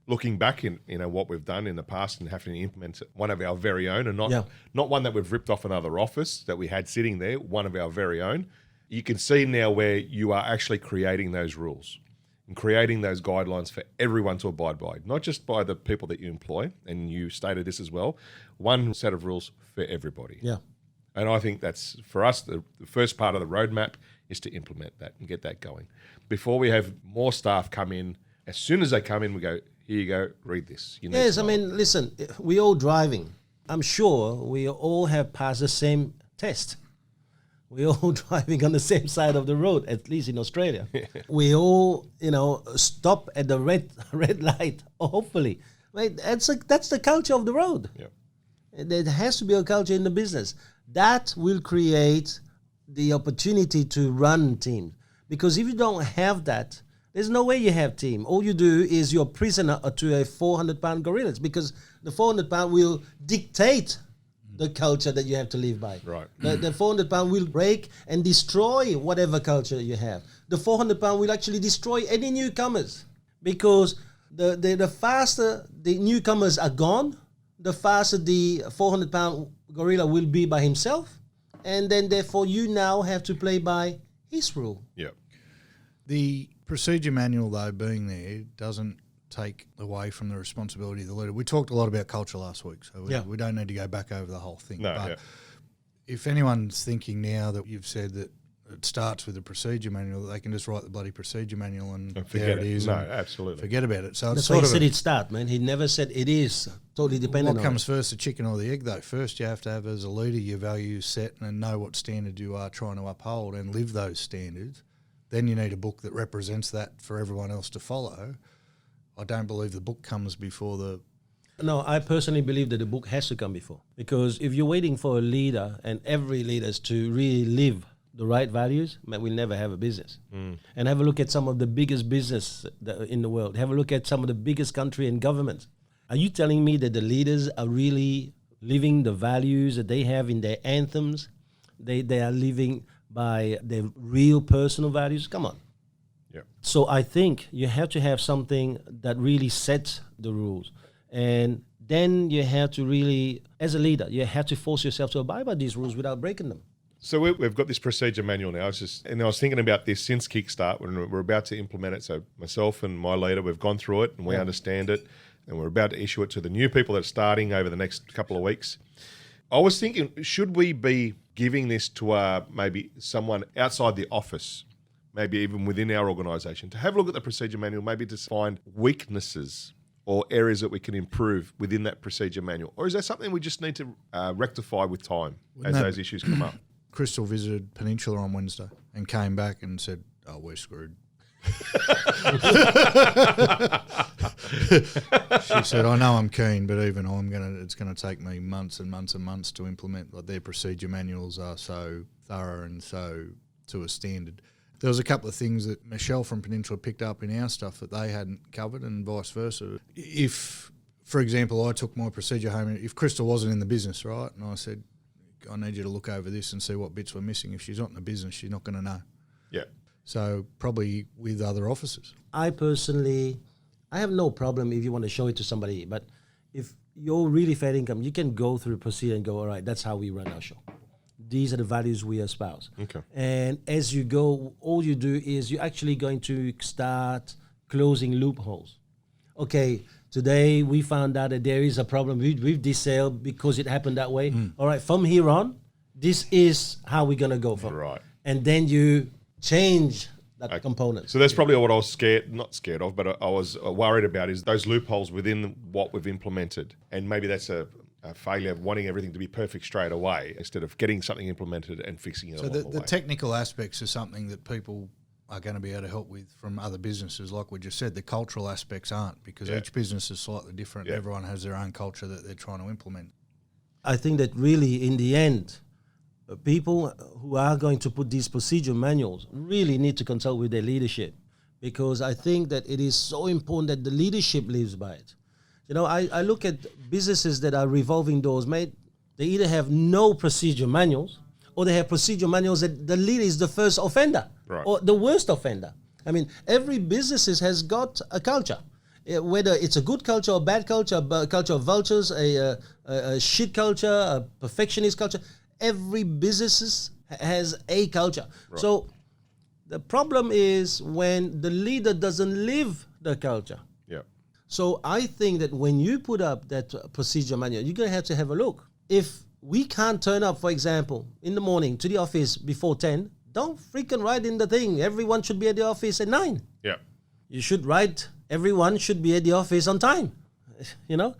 Looking back in what we've done in the past and having to implement one of our very own, and not one that we've ripped off another office that we had sitting there, one of our very own, you can see now where you are actually creating those rules and creating those guidelines for everyone to abide by, not just by the people that you employ, and you stated this as well, one set of rules for everybody. Yeah. And I think that's, for us, the first part of the roadmap is to implement that and get that going. Before we have more staff come in, as soon as they come in, we go, here you go, read this. Yes, I mean, listen, we're all driving. I'm sure we all have passed the same test. We're all driving on the same side of the road, at least in Australia. We all, stop at the red light, hopefully. Right? That's the culture of the road. Yep. There has to be a culture in the business. That will create the opportunity to run teams. Because if you don't have that, there's no way you have team. All you do is you're a prisoner to a 400-pound gorilla, because the 400-pound will dictate the culture that you have to live by. Right. The 400-pound will break and destroy whatever culture you have. The 400-pound will actually destroy any newcomers, because the faster the newcomers are gone, the faster the 400-pound gorilla will be by himself, and then therefore you now have to play by his rule. Yeah. The procedure manual, though, being there doesn't take away from the responsibility of the leader. We talked a lot about culture last week, so we don't need to go back over the whole thing. No, but yeah. if anyone's thinking now that you've said that it starts with the procedure manual, that they can just write the bloody procedure manual and forget there it is. No, and absolutely. forget about it. So it's That's why sort he of said it start, man. He never said it is. Totally dependent what on comes it. first, the chicken or the egg, though? First, you have to have, as a leader, your values set and know what standard you are trying to uphold and live those standards. Then you need a book that represents that for everyone else to follow. I don't believe the book comes before the... No, I personally believe that the book has to come before. Because if you're waiting for a leader and every leader is to really live the right values, man, we'll never have a business. And have a look at some of the biggest business in the world. Have a look at some of the biggest country and governments. Are you telling me that the leaders are really living the values that they have in their anthems? They are living by their real personal values? Come on. Yeah. So I think you have to have something that really sets the rules. And then you have to really, as a leader, you have to force yourself to abide by these rules without breaking them. So we've got this procedure manual now. I was thinking about this since Kickstart when we're about to implement it. So myself and my leader, we've gone through it and we understand it, and we're about to issue it to the new people that are starting over the next couple of weeks. I was thinking, should we be giving this to maybe someone outside the office, maybe even within our organisation, to have a look at the procedure manual, maybe to find weaknesses or areas that we can improve within that procedure manual? Or is that something we just need to rectify with time as those issues come up? Crystal visited Peninsula on Wednesday and came back and said, "Oh, we're screwed." She said, "I know I'm keen, but even it's gonna take me months and months and months to implement. Like, their procedure manuals are so thorough and so to a standard." There was a couple of things that Michelle from Peninsula picked up in our stuff that they hadn't covered, and vice versa. If, for example, I took my procedure home, if Crystal wasn't in the business, right, and I said, "I need you to look over this and see what bits were missing," if she's not in the business, she's not going to know. Yeah. So probably with other officers. I personally, I have no problem if you want to show it to somebody, but if you're really fair income, you can go through the procedure and go, all right, that's how we run our show. These are the values we espouse. Okay. And as you go, all you do is you're actually going to start closing loopholes. Okay, today we found out that there is a problem with this sale because it happened that way. All right, from here on, this is how we're going to go from. Right. And then you change that component. So that's probably what I was not scared of, but I was worried about is those loopholes within what we've implemented. And maybe that's a failure of wanting everything to be perfect straight away instead of getting something implemented and fixing it So along the way. technical aspects are something that people are going to be able to help with from other businesses. Like we just said, the cultural aspects aren't, because each business is slightly different. Yeah. Everyone has their own culture that they're trying to implement. I think that really, in the end, people who are going to put these procedure manuals really need to consult with their leadership, because I think that it is so important that the leadership lives by it. You know, I look at businesses that are revolving doors, mate. They either have no procedure manuals, or they have procedure manuals that the leader is the first offender, Right. or the worst offender. I mean, every business has got a culture. Whether it's a good culture or bad culture, a culture of vultures, a shit culture, a perfectionist culture, every business has a culture. Right. So the problem is when the leader doesn't live the culture. Yeah. So I think that when you put up that procedure manual, you're going to have a look. If we can't turn up, for example, in the morning to the office before 10, don't freaking write in the thing, everyone should be at the office at 9. Yeah. You should write, everyone should be at the office on time, you know?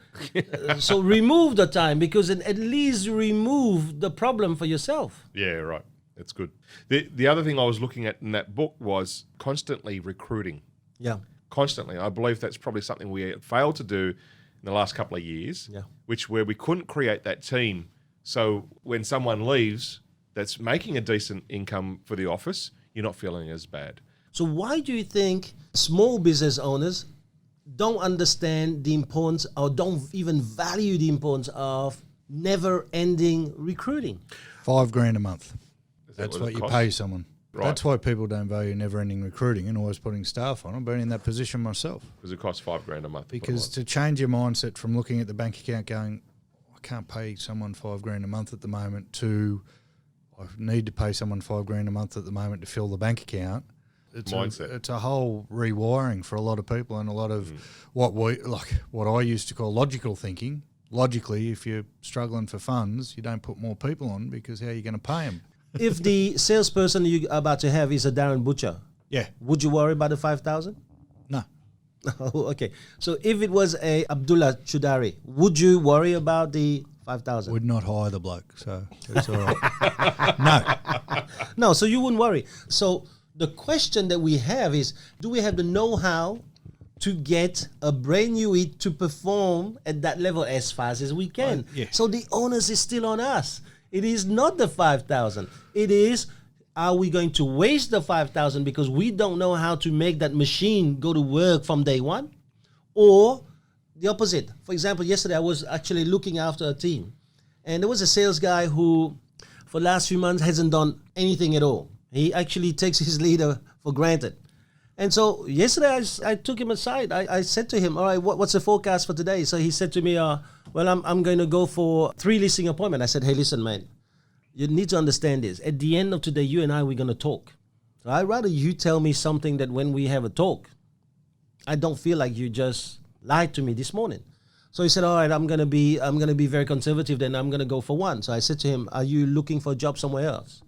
So remove the time, because at least you remove the problem for yourself. Yeah, right. That's good. The other thing I was looking at in that book was constantly recruiting. Yeah. Constantly. I believe that's probably something we fail to do in the last couple of years, Yeah. where we couldn't create that team. So when someone leaves that's making a decent income for the office, you're not feeling as bad. So why do you think small business owners don't understand the importance or don't even value the importance of never-ending recruiting? $5,000 a month. Is that That's it what you costs? pay someone. Right. That's why people don't value never-ending recruiting and always putting staff on. I've been in that position myself. Because it costs $5,000 a month. Because to change your mindset from looking at the bank account going, I can't pay someone $5,000 a month at the moment, to I need to pay someone $5,000 a month at the moment to fill the bank account. It's Mindset. It's a whole rewiring for a lot of people, and a lot of what I used to call logical thinking. Logically, if you're struggling for funds, you don't put more people on, because how are you going to pay them? If the salesperson you're about to have is a Darren Butcher, Yeah. would you worry about the 5,000? No. Oh, okay. So if it was a Abdullah Chudari, would you worry about the 5,000? Would not hire the bloke, so it's all right. No. No, so you wouldn't worry. So the question that we have is, do we have the know-how to get a brand new it to perform at that level as fast as we can? Yeah. So the onus is still on us. It is not the 5,000. It is, are we going to waste the 5,000 because we don't know how to make that machine go to work from day one? Or the opposite. For example, yesterday I was actually looking after a team, and there was a sales guy who, for the last few months, hasn't done anything at all. He actually takes his leader for granted. And so yesterday I took him aside. I said to him, all right, what's the forecast for today? So he said to me, well, I'm going to go for 3 listing appointments. I said, hey, listen, man, you need to understand this. At the end of today, you and I, we're going to talk. So I'd rather you tell me something that when we have a talk, I don't feel like you just lied to me this morning. So he said, all right, I'm going to be very conservative, then I'm going to go for 1. So I said to him, are you looking for a job somewhere else?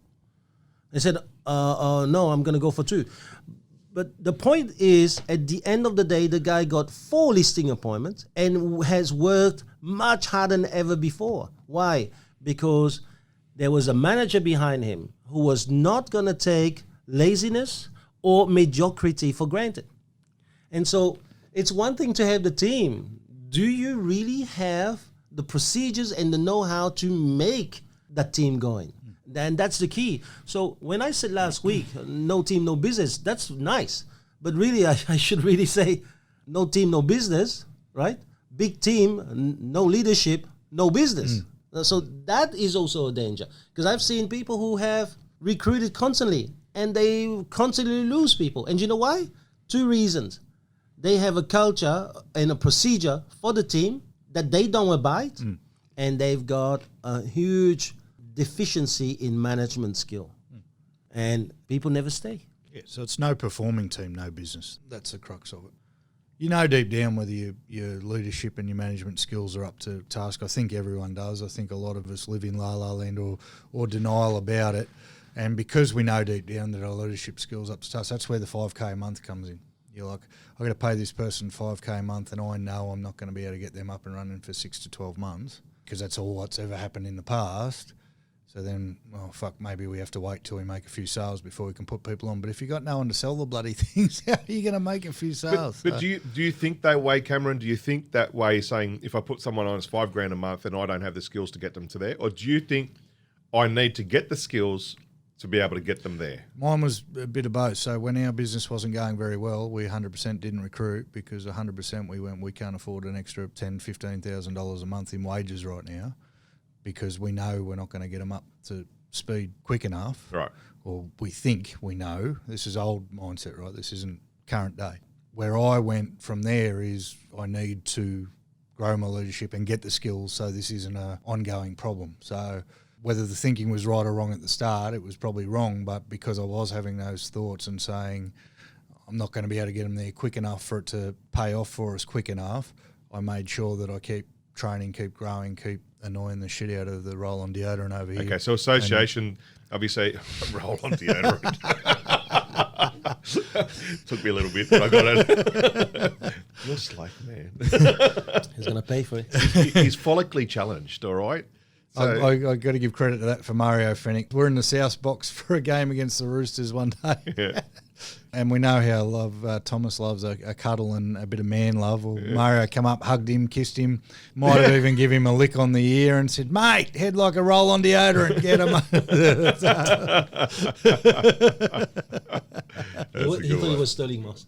He said, no, I'm going to go for 2. But the point is, at the end of the day, the guy got 4 listing appointments and has worked much harder than ever before. Why? Because there was a manager behind him who was not going to take laziness or mediocrity for granted. And so it's one thing to have the team. Do you really have the procedures and the know-how to make that team going? And that's the key. So when I said last week, no team, no business, that's nice. But really, I should really say no team, no business, right? Big team, no leadership, no business. So that is also a danger. Because I've seen people who have recruited constantly and they constantly lose people. And you know why? 2 reasons. They have a culture and a procedure for the team that they don't abide. And they've got a huge deficiency in management skill, and people never stay. Yeah, so it's no performing team, no business. That's the crux of it. You know deep down whether your leadership and your management skills are up to task. I think everyone does. I think a lot of us live in la-la land or denial about it. And because we know deep down that our leadership skills are up to task, that's where the 5K a month comes in. You're like, I've got to pay this person 5K a month, and I know I'm not going to be able to get them up and running for 6 to 12 months because that's all what's ever happened in the past. So then, well, fuck, maybe we have to wait till we make a few sales before we can put people on. But if you got no one to sell the bloody things, how are you going to make a few sales? But do you think that way, Cameron? Do you think that way, saying if I put someone on, it's $5,000 a month and I don't have the skills to get them to there? Or do you think I need to get the skills to be able to get them there? Mine was a bit of both. So when our business wasn't going very well, we 100% didn't recruit, because 100% we can't afford an extra $10,000, $15,000 a month in wages right now, because we know we're not going to get them up to speed quick enough. Right. Or we think we know. This is old mindset, right? This isn't current day. Where I went from there is I need to grow my leadership and get the skills so this isn't an ongoing problem. So whether the thinking was right or wrong at the start, it was probably wrong, but because I was having those thoughts and saying I'm not going to be able to get them there quick enough for it to pay off for us quick enough, I made sure that I keep training, keep growing, keep annoying the shit out of the roll-on deodorant over here. Okay, so association, obviously, roll-on deodorant. Took me a little bit, but I got it. You're slack, man. He's going to pay for it. He's follically challenged, all right? So, I got to give credit to that for Mario Fennick. We're in the South box for a game against the Roosters one day. yeah. And we know how Thomas loves a cuddle and a bit of man love. Well, Mario come up, hugged him, kissed him, might have even given him a lick on the ear and said, "Mate, head like a roll on deodorant, get him." He thought it was Sterling Moss.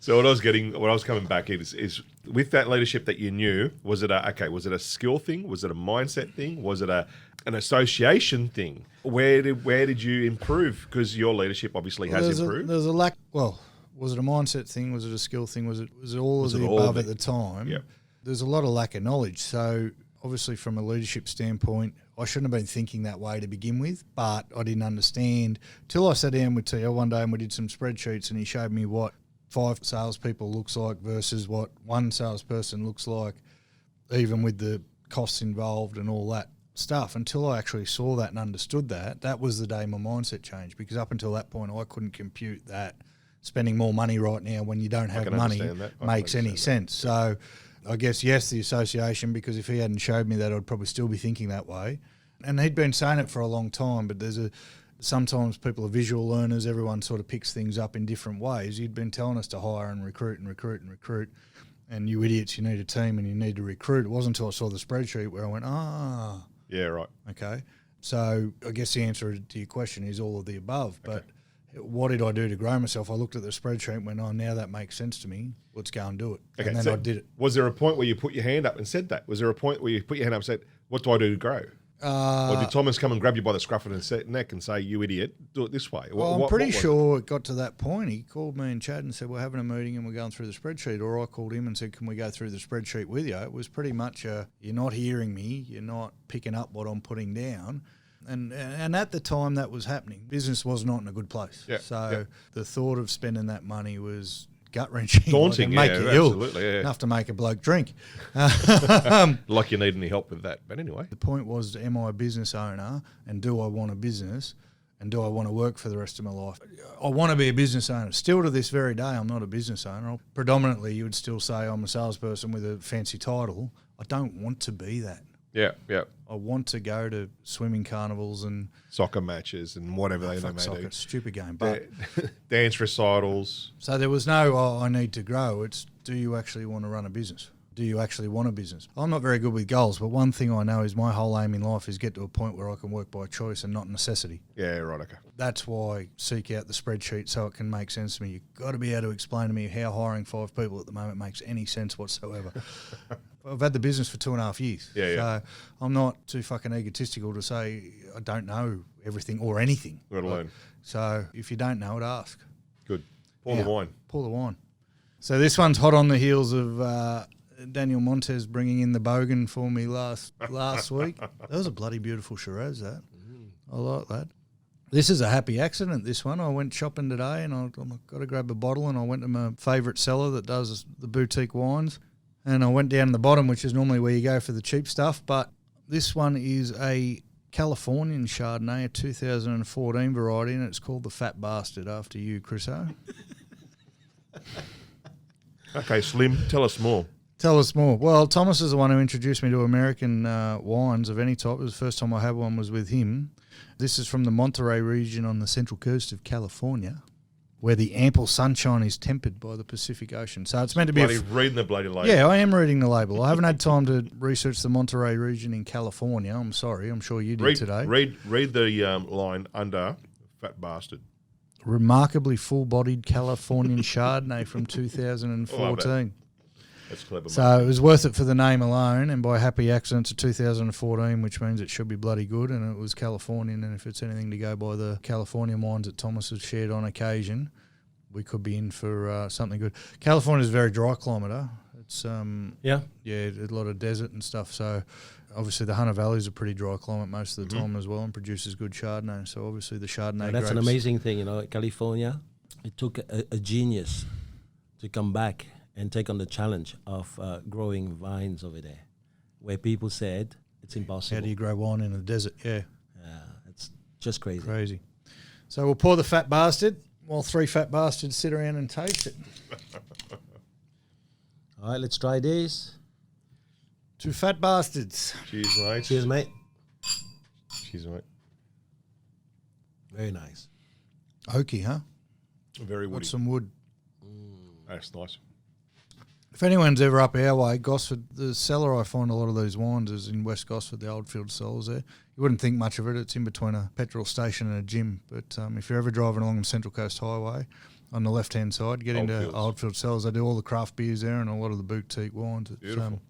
So what I was coming back is with that leadership that you knew, was it a skill thing? Was it a mindset thing? Was it an association thing? Where did you improve? Because your leadership obviously has improved. There's a lack. Well, was it a mindset thing? Was it a skill thing? Was it all of the above at the time? Yep. There's a lot of lack of knowledge. So obviously, from a leadership standpoint, I shouldn't have been thinking that way to begin with, but I didn't understand till I sat down with TL one day and we did some spreadsheets and he showed me what 5 salespeople looks like versus what 1 salesperson looks like, even with the costs involved and all that stuff. Until I actually saw that and understood that was the day my mindset changed, because up until that point I couldn't compute that spending more money right now when you don't have money makes any sense. So I guess, yes, the association, because if he hadn't showed me that, I'd probably still be thinking that way. And he'd been saying it for a long time, but sometimes people are visual learners. Everyone sort of picks things up in different ways. He'd been telling us to hire and recruit and recruit and recruit. And you idiots, you need a team and you need to recruit. It wasn't until I saw the spreadsheet where I went, yeah, right. Okay. So I guess the answer to your question is all of the above. But what did I do to grow myself? I looked at the spreadsheet and went, now that makes sense to me. Let's go and do it. Okay, and then I did it. Was there a point where you put your hand up and said that? Was there a point where you put your hand up and said, what do I do to grow? Or did Thomas come and grab you by the scruff of the neck and say, you idiot, do it this way? I'm pretty sure it got to that point. He called me and Chad and said, we're having a meeting and we're going through the spreadsheet. Or I called him and said, can we go through the spreadsheet with you? It was pretty much you're not hearing me, you're not picking up what I'm putting down. And at the time that was happening, business was not in a good place. The thought of spending that money was gut-wrenching. Daunting, make you ill. Absolutely, yeah. Enough to make a bloke drink. Like you need any help with that. But anyway. The point was, am I a business owner and do I want a business and do I want to work for the rest of my life? I want to be a business owner. Still to this very day, I'm not a business owner. Predominantly, you would still say I'm a salesperson with a fancy title. I don't want to be that. Yeah, yeah. I want to go to swimming carnivals and soccer matches and whatever they may do. Stupid game, but dance recitals. So there was no, I need to grow. It's, do you actually want to run a business? Do you actually want a business? I'm not very good with goals, but one thing I know is my whole aim in life is get to a point where I can work by choice and not necessity. Yeah, right, okay. That's why I seek out the spreadsheet so it can make sense to me. You've got to be able to explain to me how hiring 5 people at the moment makes any sense whatsoever. I've had the business for 2.5 years. So I'm not too fucking egotistical to say I don't know everything or anything. Got to learn. So if you don't know it, ask. Good. Pour the wine. Pour the wine. So this one's hot on the heels of Daniel Montez bringing in the Bogan for me last week. That was a bloody beautiful Shiraz, that. I like that. This is a happy accident, this one. I went shopping today and I've got to grab a bottle, and I went to my favourite seller that does the boutique wines. And I went down to the bottom, which is normally where you go for the cheap stuff. But this one is a Californian Chardonnay, a 2014 variety, and it's called the Fat Bastard after you, Chriso. Okay, Slim, tell us more. Tell us more. Well, Thomas is the one who introduced me to American wines of any type. It was the first time I had one was with him. This is from the Monterey region on the central coast of California, where the ample sunshine is tempered by the Pacific Ocean. So it's meant to be reading the bloody label. Yeah, I am reading the label. I haven't had time to research the Monterey region in California. I'm sorry. I'm sure you did today. Read the line under Fat Bastard. Remarkably full-bodied Californian Chardonnay from 2014. That's clever. So it was worth it for the name alone, and by happy accident to 2014, which means it should be bloody good, and it was Californian, and if it's anything to go by the Californian wines that Thomas has shared on occasion, we could be in for something good. California is a very dry climate. It's a lot of desert and stuff, so obviously the Hunter Valley is a pretty dry climate most of the time as well, and produces good Chardonnay, so obviously the Chardonnay that's grapes. An amazing thing, California, it took a genius to come back and take on the challenge of growing vines over there, where people said it's impossible. How do you grow wine in the desert? Yeah. It's just crazy. Crazy. So we'll pour the Fat Bastard while 3 fat bastards sit around and taste it. All right, let's try this. 2 fat bastards. Cheers, mate. Cheers, mate. Cheers, mate. Very nice. Oaky, huh? Very woody. Got some wood. That's nice. If anyone's ever up our way, Gosford, the cellar I find a lot of these wines is in West Gosford, the Oldfield cellars there. You wouldn't think much of it. It's in between a petrol station and a gym. But if you're ever driving along the Central Coast Highway, on the left-hand side, get into Oldfield cellars. They do all the craft beers there and a lot of the boutique wines. It's, beautiful.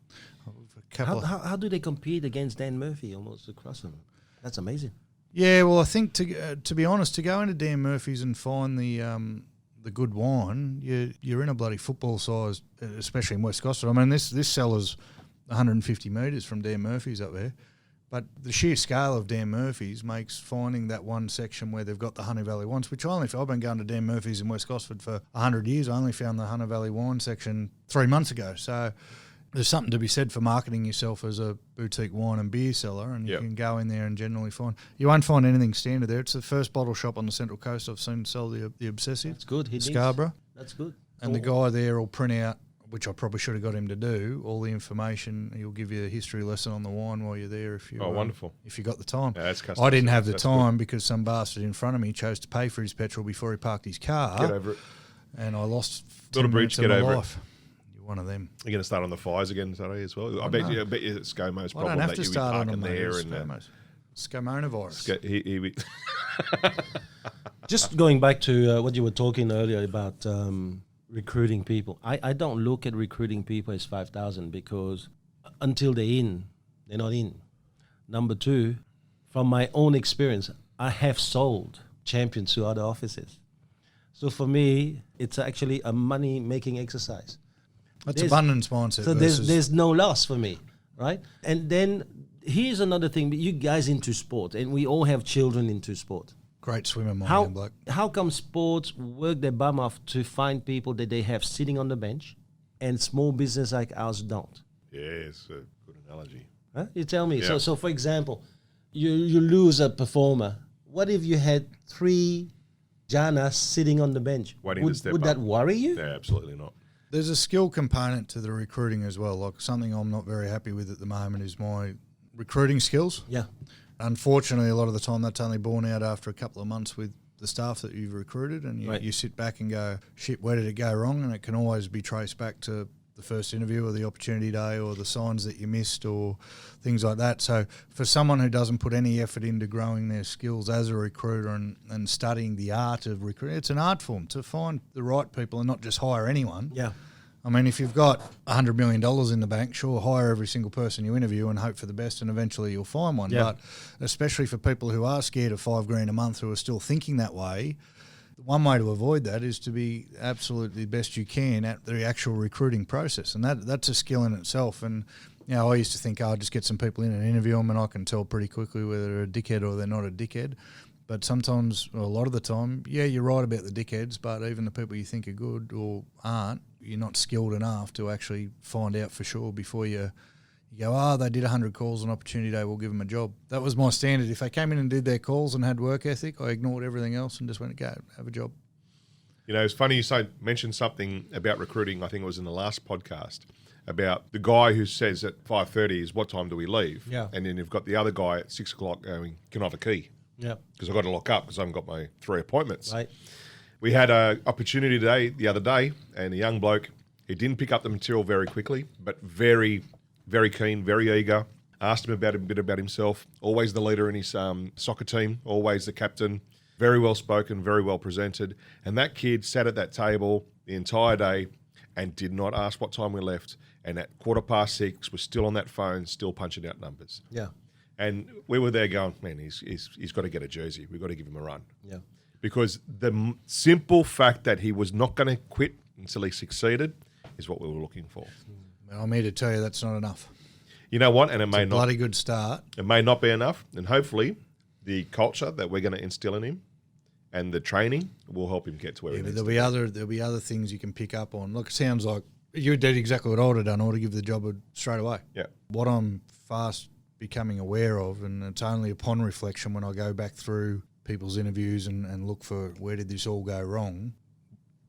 How do they compete against Dan Murphy almost across them? That's amazing. Yeah, well, I think to be honest, to go into Dan Murphy's and find the good wine, you're in a bloody football size, especially in West Gosford. I mean, this cellar's 150 metres from Dan Murphy's up there, but the sheer scale of Dan Murphy's makes finding that one section where they've got the Hunter Valley wines, which I've been going to Dan Murphy's in West Gosford for 100 years. I only found the Hunter Valley wine section 3 months ago. So there's something to be said for marketing yourself as a boutique wine and beer cellar, and you can go in there and generally find. You won't find anything standard there. It's the first bottle shop on the Central Coast I've seen sell the Obsessive. That's good. Scarborough. That's good. And the guy there will print out, which I probably should have got him to do, all the information. He'll give you a history lesson on the wine while you're there if you. Wonderful. If you got the time. Yeah, that's I didn't have the time because some bastard in front of me chose to pay for his petrol before he parked his car. Get over it. And I lost Little 10 breach, minutes of get my over life. You're one of them. You're going to start on the fires again today as well. I bet you it's ScoMo's problem I don't have that to you be start on parking them, there. Scomonavirus. Just going back to what you were talking earlier about recruiting people. I don't look at recruiting people as 5,000 because until they're in, they're not in. Number two, from my own experience, I have sold champions to other offices. So for me, it's actually a money-making exercise. That's abundance mindset. So there's no loss for me, right? And then here's another thing. You guys into sport, and we all have children into sport. Great swimmer, my young bloke. How come sports work their bum off to find people that they have sitting on the bench and small business like ours don't? Yeah, it's a good analogy. Huh? You tell me. Yeah. So for example, you lose a performer. What if you had 3 Janas sitting on the bench? Waiting to step would up. that worry you? Yeah, absolutely not. There's a skill component to the recruiting as well. Like something I'm not very happy with at the moment is my recruiting skills. Yeah. Unfortunately, a lot of the time that's only borne out after a couple of months with the staff that you've recruited, and you sit back and go, shit, where did it go wrong? And it can always be traced back to the first interview or the opportunity day or the signs that you missed or things like that. So for someone who doesn't put any effort into growing their skills as a recruiter and studying the art of recruiting, it's an art form to find the right people and not just hire anyone. Yeah. I mean, if you've got $100 million in the bank, sure, hire every single person you interview and hope for the best, and eventually you'll find one. Yeah. But especially for people who are scared of $5,000 a month who are still thinking that way, one way to avoid that is to be absolutely the best you can at the actual recruiting process, and that's a skill in itself. And you know, I used to think, I'll just get some people in and interview them, and I can tell pretty quickly whether they're a dickhead or they're not a dickhead. But sometimes, or a lot of the time, yeah, you're right about the dickheads, but even the people you think are good or aren't, you're not skilled enough to actually find out for sure before you go, they did 100 calls on opportunity day, we'll give them a job. That was my standard. If they came in and did their calls and had work ethic, I ignored everything else and just went, go, have a job. You know, it's funny you mentioned something about recruiting, I think it was in the last podcast, about the guy who says at 5:30 is what time do we leave? Yeah. And then you've got the other guy at 6 o'clock going, can I have a key? Yeah. Because I've got to lock up because I haven't got my 3 appointments. Right. We had an opportunity the other day, and a young bloke, he didn't pick up the material very quickly, but very, very keen, very eager. Asked him a bit about himself. Always the leader in his soccer team, always the captain. Very well spoken, very well presented. And that kid sat at that table the entire day and did not ask what time we left. And at 6:15, was still on that phone, still punching out numbers. Yeah. And we were there going, man, he's got to get a jersey. We've got to give him a run. Yeah. Because the simple fact that he was not going to quit until he succeeded is what we were looking for. Well, I'm here to tell you that's not enough. You know what? And it It's may a not. bloody good start. It may not be enough. And hopefully the culture that we're going to instill in him and the training will help him get to where he needs There'll to be other things you can pick up on. Look, it sounds like you did exactly what I would have done. I would have given the job straight away. Yeah. What I'm fast becoming aware of, and it's only upon reflection when I go back through people's interviews and look for where did this all go wrong,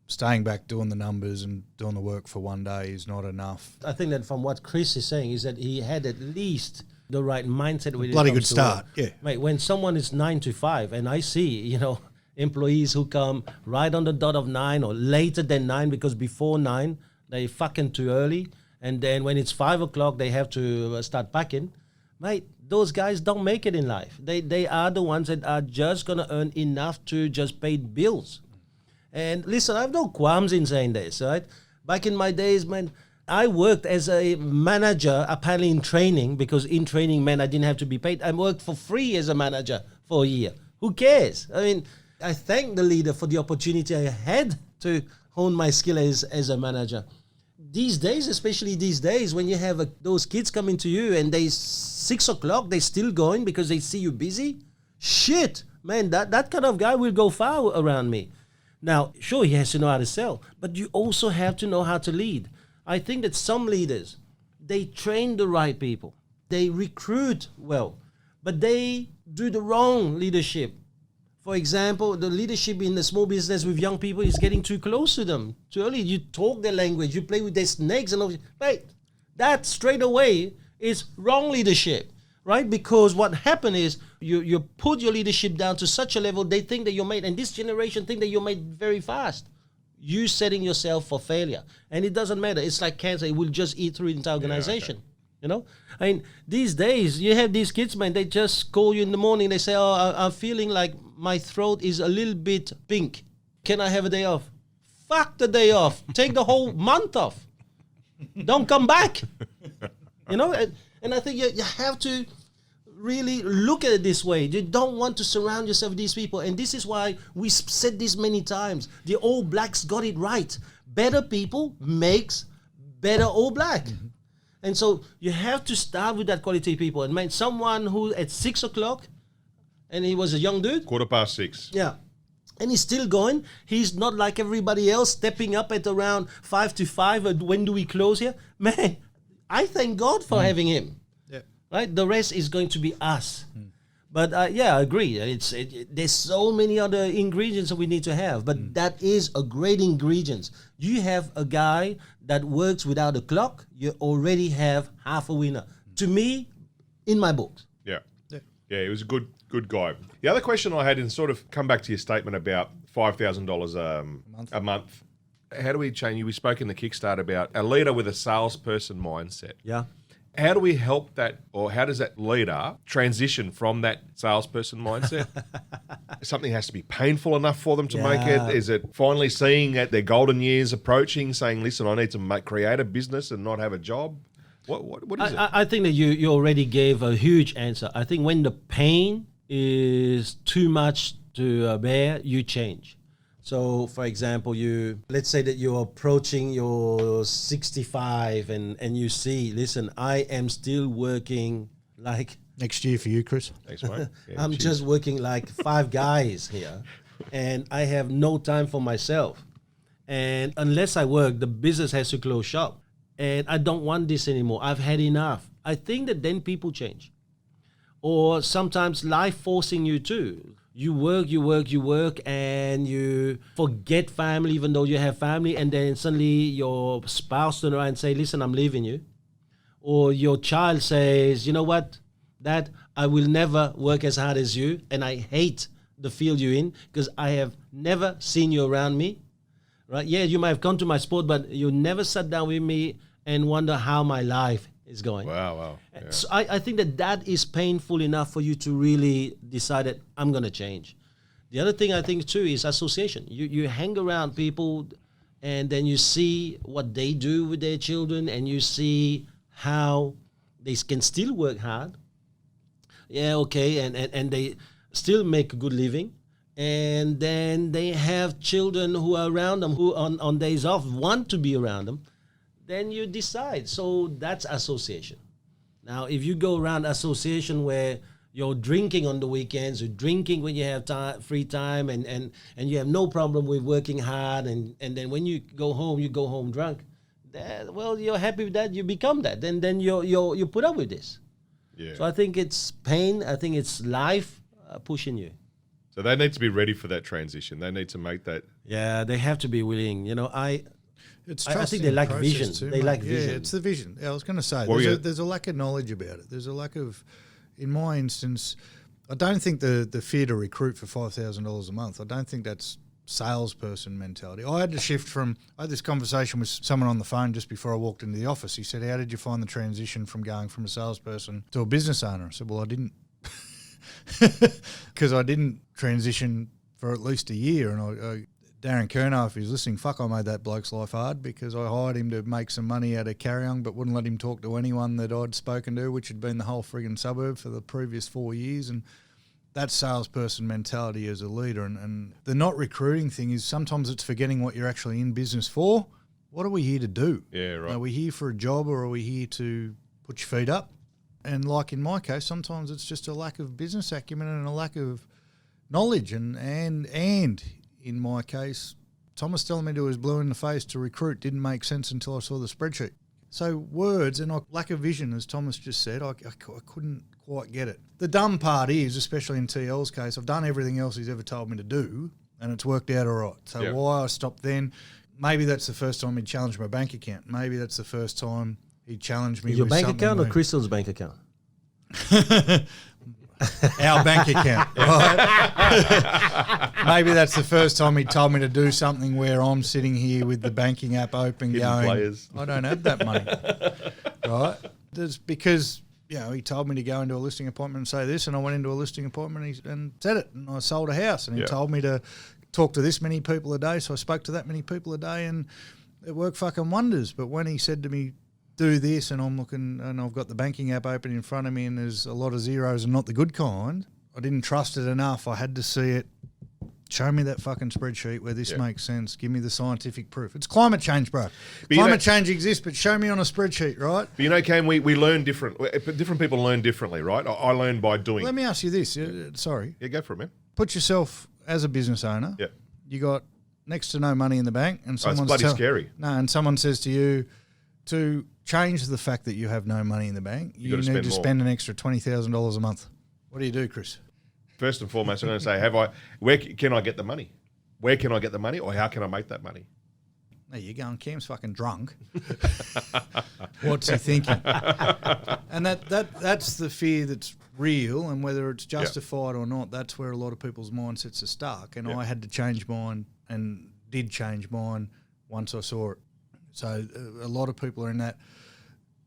staying back, doing the numbers and doing the work for one day is not enough. I think that from what Chris is saying is that he had at least the right mindset. When Bloody it comes good to start, work. yeah. Mate, when someone is 9 to 5, and I see, employees who come right on the dot of 9 or later than 9 because before 9 they fucking too early, and then when it's 5 o'clock they have to start packing. Mate, those guys don't make it in life. They are the ones that are just gonna earn enough to just pay bills. And listen, I have no qualms in saying this, right? Back in my days, man, I worked as a manager, apparently in training, because in training meant I didn't have to be paid. I worked for free as a manager for a year. Who cares? I mean, I thank the leader for the opportunity I had to hone my skill as a manager. These days, especially these days, when you have those kids coming to you and they 6 o'clock, they're still going because they see you busy. Shit, man, that kind of guy will go far around me. Now, sure, he has to know how to sell, but you also have to know how to lead. I think that some leaders, they train the right people. They recruit well, but they do the wrong leadership. For example, the leadership in the small business with young people is getting too close to them too early. You talk their language, you play with their snakes and all. Right, that straight away is wrong leadership, right? Because what happened is you put your leadership down to such a level, they think that you're made, and this generation think that you're made very fast. You setting yourself for failure. And it doesn't matter. It's like cancer. It will just eat through the entire organization. Yeah, okay. I mean, these days, you have these kids, man, they just call you in the morning. They say, I'm feeling like my throat is a little bit pink. Can I have a day off? Fuck the day off. Take the whole month off. Don't come back. And I think you have to really look at it this way. You don't want to surround yourself with these people. And this is why we said this many times. The All Blacks got it right. Better people makes better All Black. Mm-hmm. And so you have to start with that quality people. And man, someone who at 6 o'clock, and he was a young dude. 6:15. Yeah. And he's still going. He's not like everybody else stepping up at around 4 to 5. When do we close here? Man, I thank God for having him. Right, the rest is going to be us. But I agree. There's so many other ingredients that we need to have, but that is a great ingredient. You have a guy that works without a clock, you already have half a winner. To me, in my books. Yeah, he was a good guy. The other question I had, and sort of come back to your statement about $5,000 a month. How do we change? We spoke in the Kickstart about a leader with a salesperson mindset. Yeah. How do we help that, or how does that leader transition from that salesperson mindset? Something has to be painful enough for them to make it. Is it finally seeing that their golden years approaching, saying, listen, I need to create a business and not have a job? What is it? I think that you already gave a huge answer. I think when the pain is too much to bear, you change. So, for example, let's say that you're approaching your 65 and you see, listen, I am still working like... Next year for you, Chris. Thanks, mate. Yeah, I'm just working like 5 guys here, and I have no time for myself. And unless I work, the business has to close shop. And I don't want this anymore. I've had enough. I think that then people change. Or sometimes life forcing you to. You work, and you forget family, even though you have family, and then suddenly your spouse turns around and say, listen, I'm leaving you. Or your child says, you know what, Dad, I will never work as hard as you, and I hate the field you're in because I have never seen you around me. Right? Yeah, you might have come to my sport, but you never sat down with me and wonder how my life is going. Wow. Yeah. So I think that is painful enough for you to really decide that I'm going to change. The other thing I think too is association. You hang around people and then you see what they do with their children and you see how they can still work hard. Yeah, okay, and they still make a good living. And then they have children who are around them who on days off want to be around them. Then you decide. So that's association. Now, if you go around association where you're drinking on the weekends, you're drinking when you have free time, and you have no problem with working hard, and then when you go home drunk, well, you're happy with that, you become that. Then you put up with this. Yeah. So I think it's pain. I think it's life pushing you. So they need to be ready for that transition. They need to make that. Yeah, they have to be willing. It's I think trusting they lack the process vision. too, They mate. lack Yeah, vision. it's the vision. I was going to say, Well, there's a lack of knowledge about it. There's a lack of, in my instance, I don't think the fear to recruit for $5,000 a month, I don't think that's salesperson mentality. I had to shift from, I had this conversation with someone on the phone just before I walked into the office. He said, how did you find the transition from going from a salesperson to a business owner? I said, well, I didn't. Because I didn't transition for at least a year. And Darren Kernow, if he's listening, fuck, I made that bloke's life hard because I hired him to make some money out of Carryong but wouldn't let him talk to anyone that I'd spoken to, which had been the whole friggin' suburb for the previous 4 years. And that's salesperson mentality as a leader. And the not recruiting thing is sometimes it's forgetting what you're actually in business for. What are we here to do? Yeah, right. Are we here for a job or are we here to put your feet up? And like in my case, sometimes it's just a lack of business acumen and a lack of knowledge. And in my case, Thomas telling me to his blue in the face to recruit didn't make sense until I saw the spreadsheet. So words and lack of vision, as Thomas just said, I couldn't quite get it. The dumb part is, especially in TL's case, I've done everything else he's ever told me to do and it's worked out all right. So why I stopped then, maybe that's the first time he challenged my bank account. Maybe that's the first time he challenged me Your with bank something account or where- Crystal's bank account? Our bank account, right? Maybe that's the first time he told me to do something where I'm sitting here with the banking app open Hidden going, players. I don't have that money, right? That's because, he told me to go into a listing appointment and say this, and I went into a listing appointment and said it, and I sold a house, and he told me to talk to this many people a day, so I spoke to that many people a day, and it worked fucking wonders. But when he said to me, do this, and I'm looking and I've got the banking app open in front of me and there's a lot of zeros and not the good kind, I didn't trust it enough. I had to see it. Show me that fucking spreadsheet where this makes sense. Give me the scientific proof. It's climate change, bro. Climate change exists, but show me on a spreadsheet, right? But Cam, we learn different. Different people learn differently, right? I learn by doing. Let me ask you this. Sorry. Yeah, go for it, man. Put yourself as a business owner. Yeah. You got next to no money in the bank, and It's someone's bloody scary. No, and someone says to you, to change the fact that you have no money in the bank, you need to spend an extra $20,000 a month. What do you do, Chris? First and foremost, I'm going to say, where can I get the money? Where can I get the money, or how can I make that money? There you go, and Cam's fucking drunk. What's he thinking? And that's the fear that's real, and whether it's justified or not, that's where a lot of people's mindsets are stuck. And I had to change mine, and did change mine once I saw it. So a lot of people are in that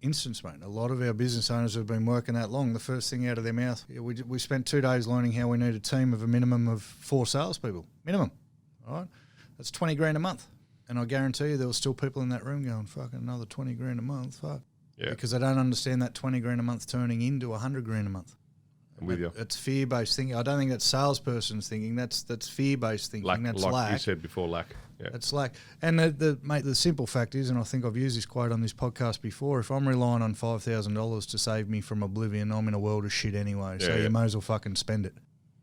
instance, mate. A lot of our business owners have been working that long. The first thing out of their mouth, we spent 2 days learning how we need a team of a minimum of 4 salespeople. Minimum, all right? That's 20 grand a month. And I guarantee you there were still people in that room going, fucking another 20 grand a month, fuck. Yeah. Because they don't understand that 20 grand a month turning into 100 grand a month. I'm with you. It's fear-based thinking. I don't think that's salesperson's thinking. That's fear-based thinking. That's like lack. you said before, lack. Yeah. It's lack. And the simple fact is, and I think I've used this quote on this podcast before, if I'm relying on $5,000 to save me from oblivion, I'm in a world of shit anyway. So you may as well fucking spend it.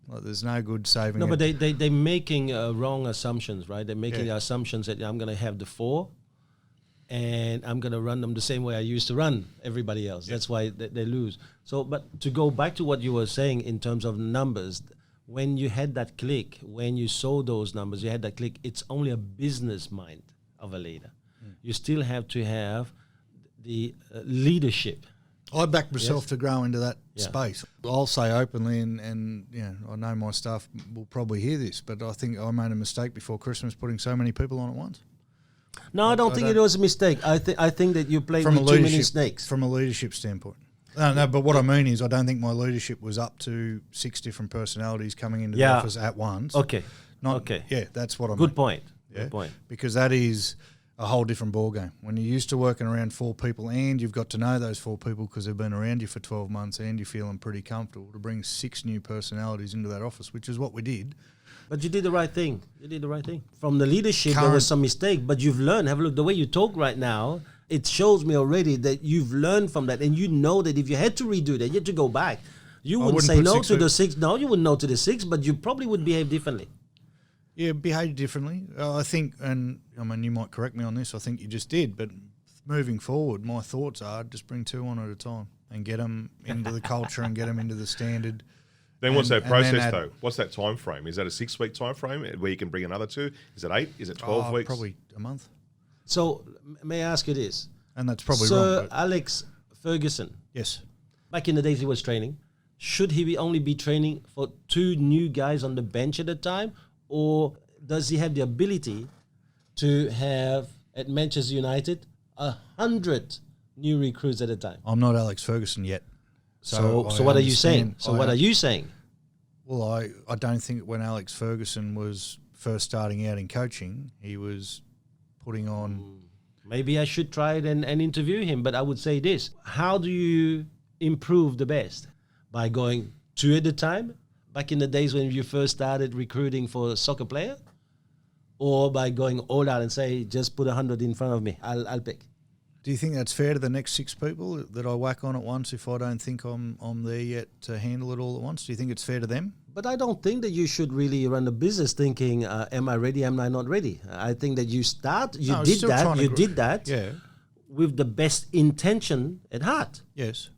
Like, there's no good saving No, it. but they're making wrong assumptions, right? They're making assumptions that I'm going to have the 4 and I'm going to run them the same way I used to run everybody else. That's why they lose. So, but to go back to what you were saying in terms of numbers, when you had that click, when you saw those numbers, you had that click, it's only a business mind of a leader. You still have to have the leadership. I backed myself to grow into that space. I'll say openly, and I know my staff will probably hear this, but I think I made a mistake before Christmas putting so many people on at once. No, I don't think it was a mistake. I think that you played with too many snakes. From a leadership standpoint. No, but what I mean is I don't think my leadership was up to 6 different personalities coming into the office at once. Okay. Yeah, that's what I mean. Good point. Yeah? Good point. Because that is a whole different ballgame. When you're used to working around 4 people and you've got to know those 4 people because they've been around you for 12 months and you're feeling pretty comfortable, to bring 6 new personalities into that office, which is what we did. But you did the right thing. From the leadership, there was some mistake, but you've learned. Have a look. The way you talk right now, it shows me already that you've learned from that, and you know that if you had to redo that, you had to go back. You wouldn't say no to the 6. No, you wouldn't no to the 6, but you probably would behave differently. Yeah, behave differently. I think, and I mean, you might correct me on this, I think you just did, but moving forward, my thoughts are just bring 2 on at a time and get them into the culture and get them into the standard. Then what's that process, though? What's that time frame? Is that a 6-week time frame where you can bring another 2? Is it 8? Is it 12 weeks? Probably a month. So may I ask you this? And that's probably Sir wrong. But Alex Ferguson, yes. back in the days he was training, should he only be training for 2 new guys on the bench at a time? Or does he have the ability to have, at Manchester United, 100 new recruits at a time? I'm not Alex Ferguson yet. So I what are you saying? understand- So what are you saying? Well, I don't think when Alex Ferguson was first starting out in coaching, he was putting on... Maybe I should try it and interview him, but I would say this. How do you improve the best? By going 2 at a time? Back in the days when you first started recruiting for a soccer player? Or by going all out and say, just put 100 in front of me, I'll pick? Do you think that's fair to the next 6 people that I whack on at once if I don't think I'm there yet to handle it all at once? Do you think it's fair to them? But I don't think that you should really run a business thinking, am I ready, am I not ready? I think that you did that Yeah. with the best intention at heart. Yes.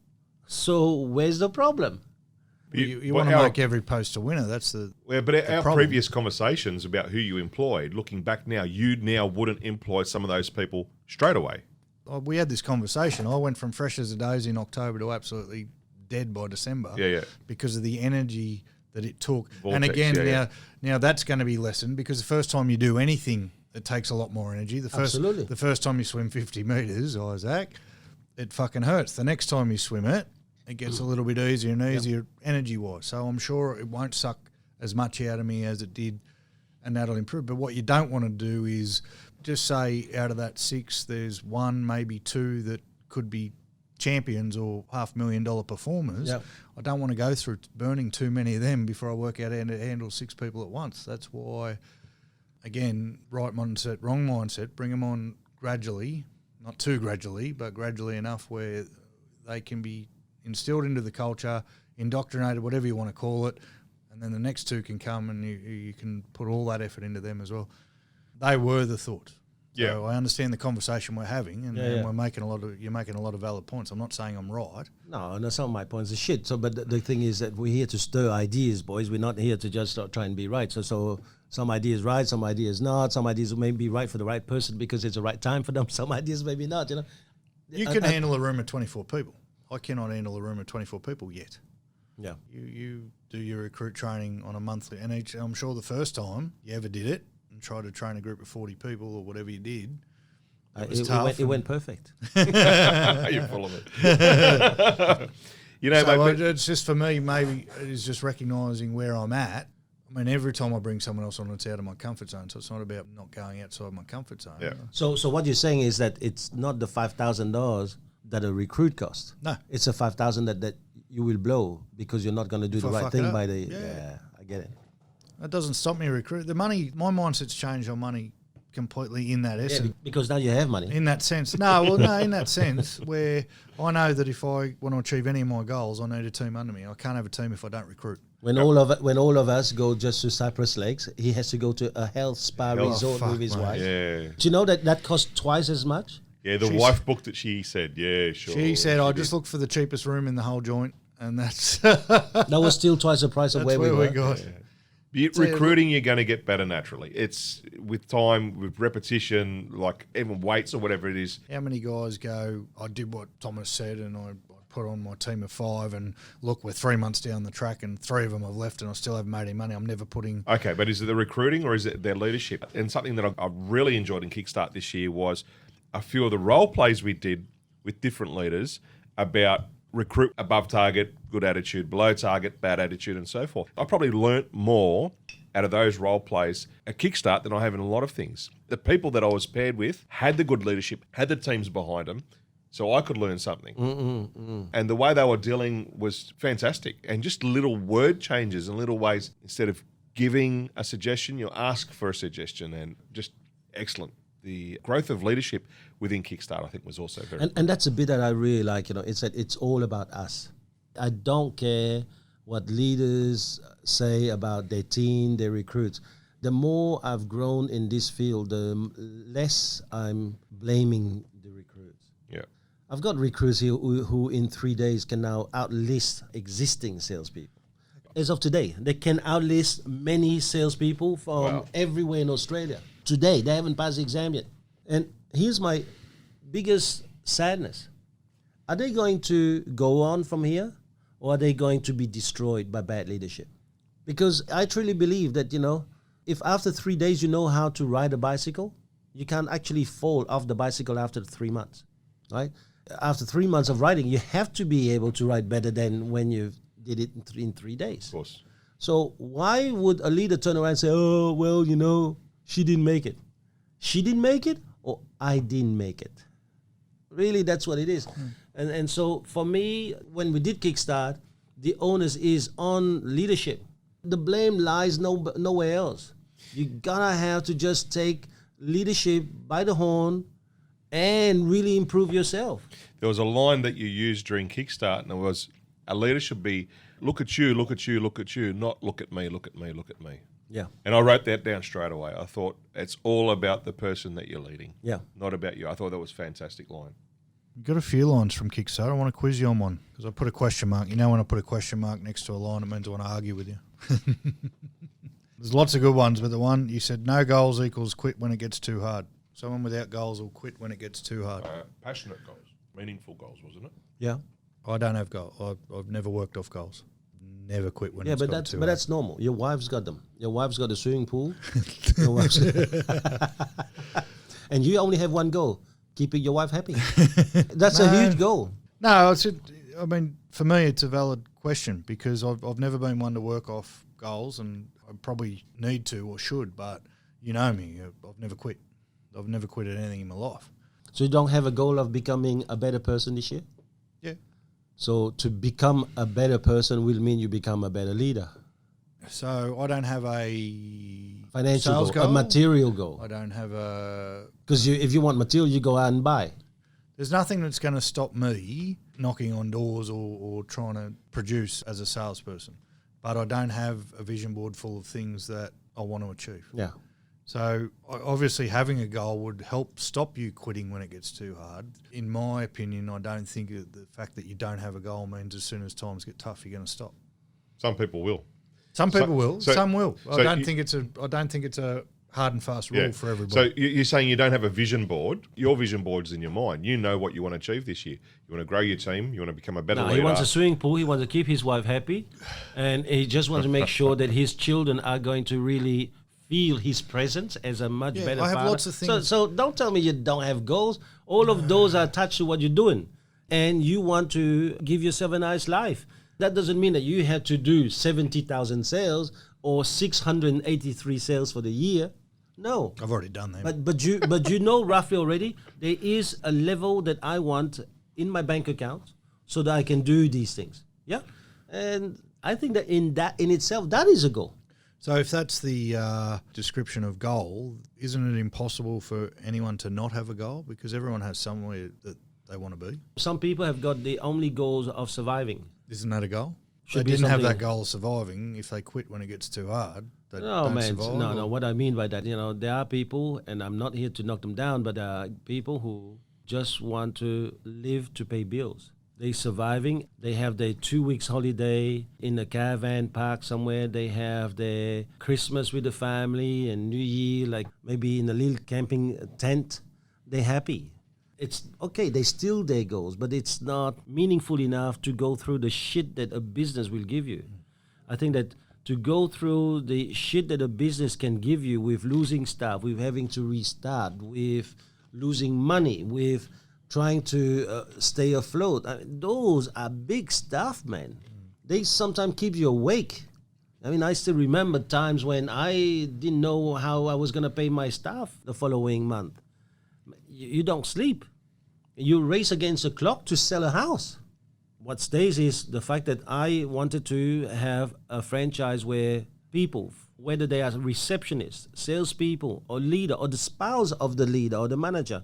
So where's the problem? You want to make every post a winner. That's the But our problem. previous conversations about who you employed, looking back now, you now wouldn't employ some of those people straight away. We had this conversation. I went from fresh as a daisy in October to absolutely dead by December. Yeah. Because of the energy that it took. Vortex, and again, yeah. now that's going to be lessened because the first time you do anything, it takes a lot more energy. Absolutely. The first time you swim 50 metres, Isaac, it fucking hurts. The next time you swim it, it gets a little bit easier and easier energy-wise. So I'm sure it won't suck as much out of me as it did, and that'll improve. But what you don't want to do is just say out of that 6, there's 1, maybe 2 that could be champions or $500,000 performers. Yep. I don't want to go through burning too many of them before I work out how to handle 6 people at once. That's why, again, right mindset, wrong mindset, bring them on gradually, not too gradually, but gradually enough where they can be instilled into the culture, indoctrinated, whatever you want to call it, and then the next 2 can come and you can put all that effort into them as well. They were the thought. Yeah. So I understand the conversation we're having, and, Yeah, and yeah. you're making a lot of valid points. I'm not saying I'm right. No, some of my points are shit. So, but the thing is that we're here to stir ideas, boys. We're not here to just try and be right. So some ideas right, some ideas not. Some ideas may be right for the right person because it's the right time for them. Some ideas maybe not. You know, You can handle a room of 24 people. I cannot handle a room of 24 people yet. Yeah. You do your recruit training on a monthly, and I'm sure the first time you ever did it and tried to train a group of 40 people or whatever you did, it was tough. It went perfect. You're full of it. You know, So mate, it's just for me, maybe it's just recognising where I'm at. I mean, every time I bring someone else on, it's out of my comfort zone. So it's not about not going outside my comfort zone. Yeah. So what you're saying is that it's not the $5,000 that a recruit costs. No. It's a $5,000 that you will blow because you're not going to do If the I right fuck thing up. by the. Yeah. Yeah, I get it. That doesn't stop me recruit. The money, my mindset's changed on money completely in that Yeah, essence. because now you have money. In that sense. In that sense where I know that if I want to achieve any of my goals, I need a team under me. I can't have a team if I don't recruit. When all of us go just to Cypress Lakes, he has to go to a health spa resort fuck, with his mate. wife. yeah. Do you know that costs twice as much? Yeah, the wife booked it, she said. Yeah, sure. She said, I did. just look for the cheapest room in the whole joint, and that's That was still twice the price of that's where we were. got. Recruiting, you're going to get better naturally. It's with time, with repetition, like even weights or whatever it is. How many guys go, I did what Thomas said, and I put on my team of 5, and look, we're 3 months down the track, and 3 of them have left, and I still haven't made any money. I'm never putting... Okay, but is it the recruiting or is it their leadership? And something that I really enjoyed in Kickstart this year was a few of the role plays we did with different leaders about recruit above target, good attitude, below target, bad attitude, and so forth. I probably learnt more out of those role plays at Kickstart than I have in a lot of things. The people that I was paired with had the good leadership, had the teams behind them, so I could learn something. And the way they were dealing was fantastic. And just little word changes and little ways, instead of giving a suggestion, you ask for a suggestion, and just excellent. The growth of leadership within Kickstart, I think, was also very And that's a bit that I really like, it's that it's all about us. I don't care what leaders say about their team, their recruits. The more I've grown in this field, the less I'm blaming the recruits. Yeah. I've got recruits here who in 3 days can now outlist existing salespeople. As of today, they can outlist many salespeople from everywhere in Australia. Today, they haven't passed the exam yet. And here's my biggest sadness. Are they going to go on from here, or are they going to be destroyed by bad leadership? Because I truly believe that, if after 3 days you know how to ride a bicycle, you can actually fall off the bicycle after 3 months, right? After 3 months of riding, you have to be able to ride better than when you did it in 3 days. Of course. So why would a leader turn around and say, oh, well, she didn't make it? She didn't make it, or I didn't make it? Really, that's what it is. And so for me, when we did Kickstart, the onus is on leadership. The blame lies nowhere else. You gotta have to just take leadership by the horn and really improve yourself. There was a line that you used during Kickstart, and it was, a leader should be, look at you, look at you, look at you, not look at me, look at me, look at me. Yeah. And I wrote that down straight away. I thought, it's all about the person that you're leading. Yeah. Not about you. I thought that was a fantastic line. You've got a few lines from Kickstart. I want to quiz you on one because I put a question mark. When I put a question mark next to a line, it means I want to argue with you. There's lots of good ones, but the one you said, no goals equals quit when it gets too hard. Someone without goals will quit when it gets too hard. Passionate goals, meaningful goals, wasn't it? Yeah. I don't have goals. I've never worked off goals. Never quit when it's got too hard. But that's normal. Your wife's got them. Your wife's got a swimming pool. And you only have one goal. Keeping your wife happy. That's a huge goal. No, for me, it's a valid question because I've never been one to work off goals, and I probably need to or should, but you know me, I've never quit. I've never quit at anything in my life. So you don't have a goal of becoming a better person this year? Yeah. So to become a better person will mean you become a better leader. So I don't have a financial sales goal, a material goal. I don't have a... Because if you want material, you go out and buy. There's nothing that's going to stop me knocking on doors or trying to produce as a salesperson. But I don't have a vision board full of things that I want to achieve. Yeah. So obviously having a goal would help stop you quitting when it gets too hard. In my opinion, I don't think that the fact that you don't have a goal means as soon as times get tough, you're going to stop. Some people will. Some people will. Some will. I don't think it's a hard and fast rule for everybody. So you're saying you don't have a vision board. Your vision board's in your mind. You know what you want to achieve this year. You want to grow your team. You want to become a better leader. He wants a swimming pool. He wants to keep his wife happy. And he just wants to make sure that his children are going to really feel his presence as a much better I have father. lots of things. So don't tell me you don't have goals. All of those are attached to what you're doing. And you want to give yourself a nice life. That doesn't mean that you have to do 70,000 sales or 683 sales for the year. No. I've already done that. But you know roughly already, there is a level that I want in my bank account so that I can do these things. Yeah? And I think that in itself, that is a goal. So if that's the description of goal, isn't it impossible for anyone to not have a goal? Because everyone has somewhere that they want to be. Some people have got the only goals of surviving. Isn't that a goal? Should they be didn't have something- that goal of surviving. If they quit when it gets too hard, they No, don't man. survive. No. What I mean by that, there are people, and I'm not here to knock them down, but there are people who just want to live to pay bills. They're surviving. They have their 2 weeks holiday in a caravan park somewhere. They have their Christmas with the family and New Year, like maybe in a little camping tent. They're happy. It's okay, they still their goals, but it's not meaningful enough to go through the shit that a business will give you. I think that to go through the shit that a business can give you with losing staff, with having to restart, with losing money, with trying to stay afloat, those are big stuff, man. They sometimes keep you awake. I still remember times when I didn't know how I was going to pay my staff the following month. You don't sleep. You race against the clock to sell a house. What stays is the fact that I wanted to have a franchise where people, whether they are receptionists, salespeople, or leader, or the spouse of the leader or the manager,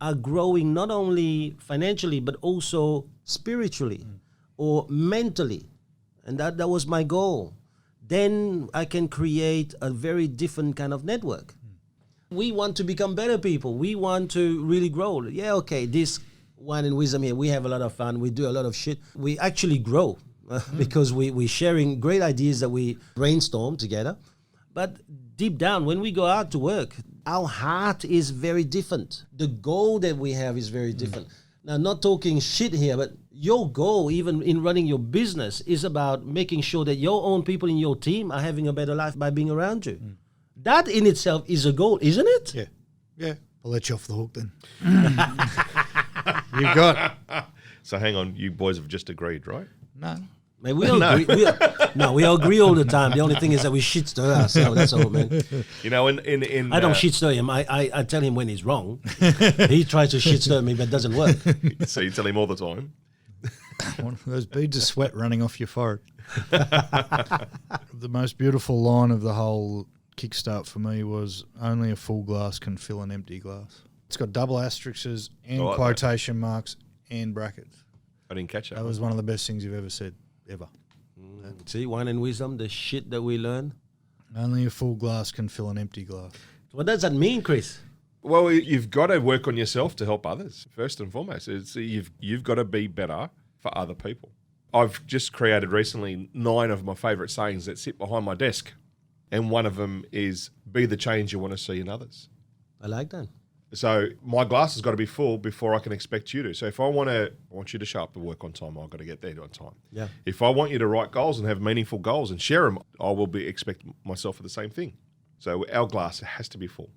are growing not only financially but also spiritually or mentally. And that was my goal. Then I can create a very different kind of network. We want to become better people. We want to really grow. Yeah, okay, this Wine and Wisdom here, we have a lot of fun. We do a lot of shit. We actually grow because we're sharing great ideas that we brainstorm together. But deep down, when we go out to work, our heart is very different. The goal that we have is very different. Now, not talking shit here, but your goal, even in running your business, is about making sure that your own people in your team are having a better life by being around you. That in itself is a goal, isn't it? Yeah. Yeah. I'll let you off the hook then. You've got... So hang on, you boys have just agreed, right? No. Man, we all agree. We all agree all the time. The only thing is that we shit stir ourselves. That's all, man. You know, in I don't shit stir him. I tell him when he's wrong. He tries to shit stir me, but it doesn't work. So you tell him all the time. One of those beads of sweat running off your forehead. The most beautiful line of the whole Kickstart for me was only a full glass can fill an empty glass. It's got double asterisks and quotation marks and brackets. I didn't catch that. That was one of the best things you've ever said, ever. See, wine and wisdom, the shit that we learn. Only a full glass can fill an empty glass. What does that mean, Chris? Well, you've got to work on yourself to help others, first and foremost. You've got to be better for other people. I've just created recently 9 of my favourite sayings that sit behind my desk. And one of them is, be the change you want to see in others. I like that. So my glass has got to be full before I can expect you to. So if I want you to show up to work on time, I've got to get there on time. Yeah. If I want you to write goals and have meaningful goals and share them, I will expect myself for the same thing. So our glass has to be full.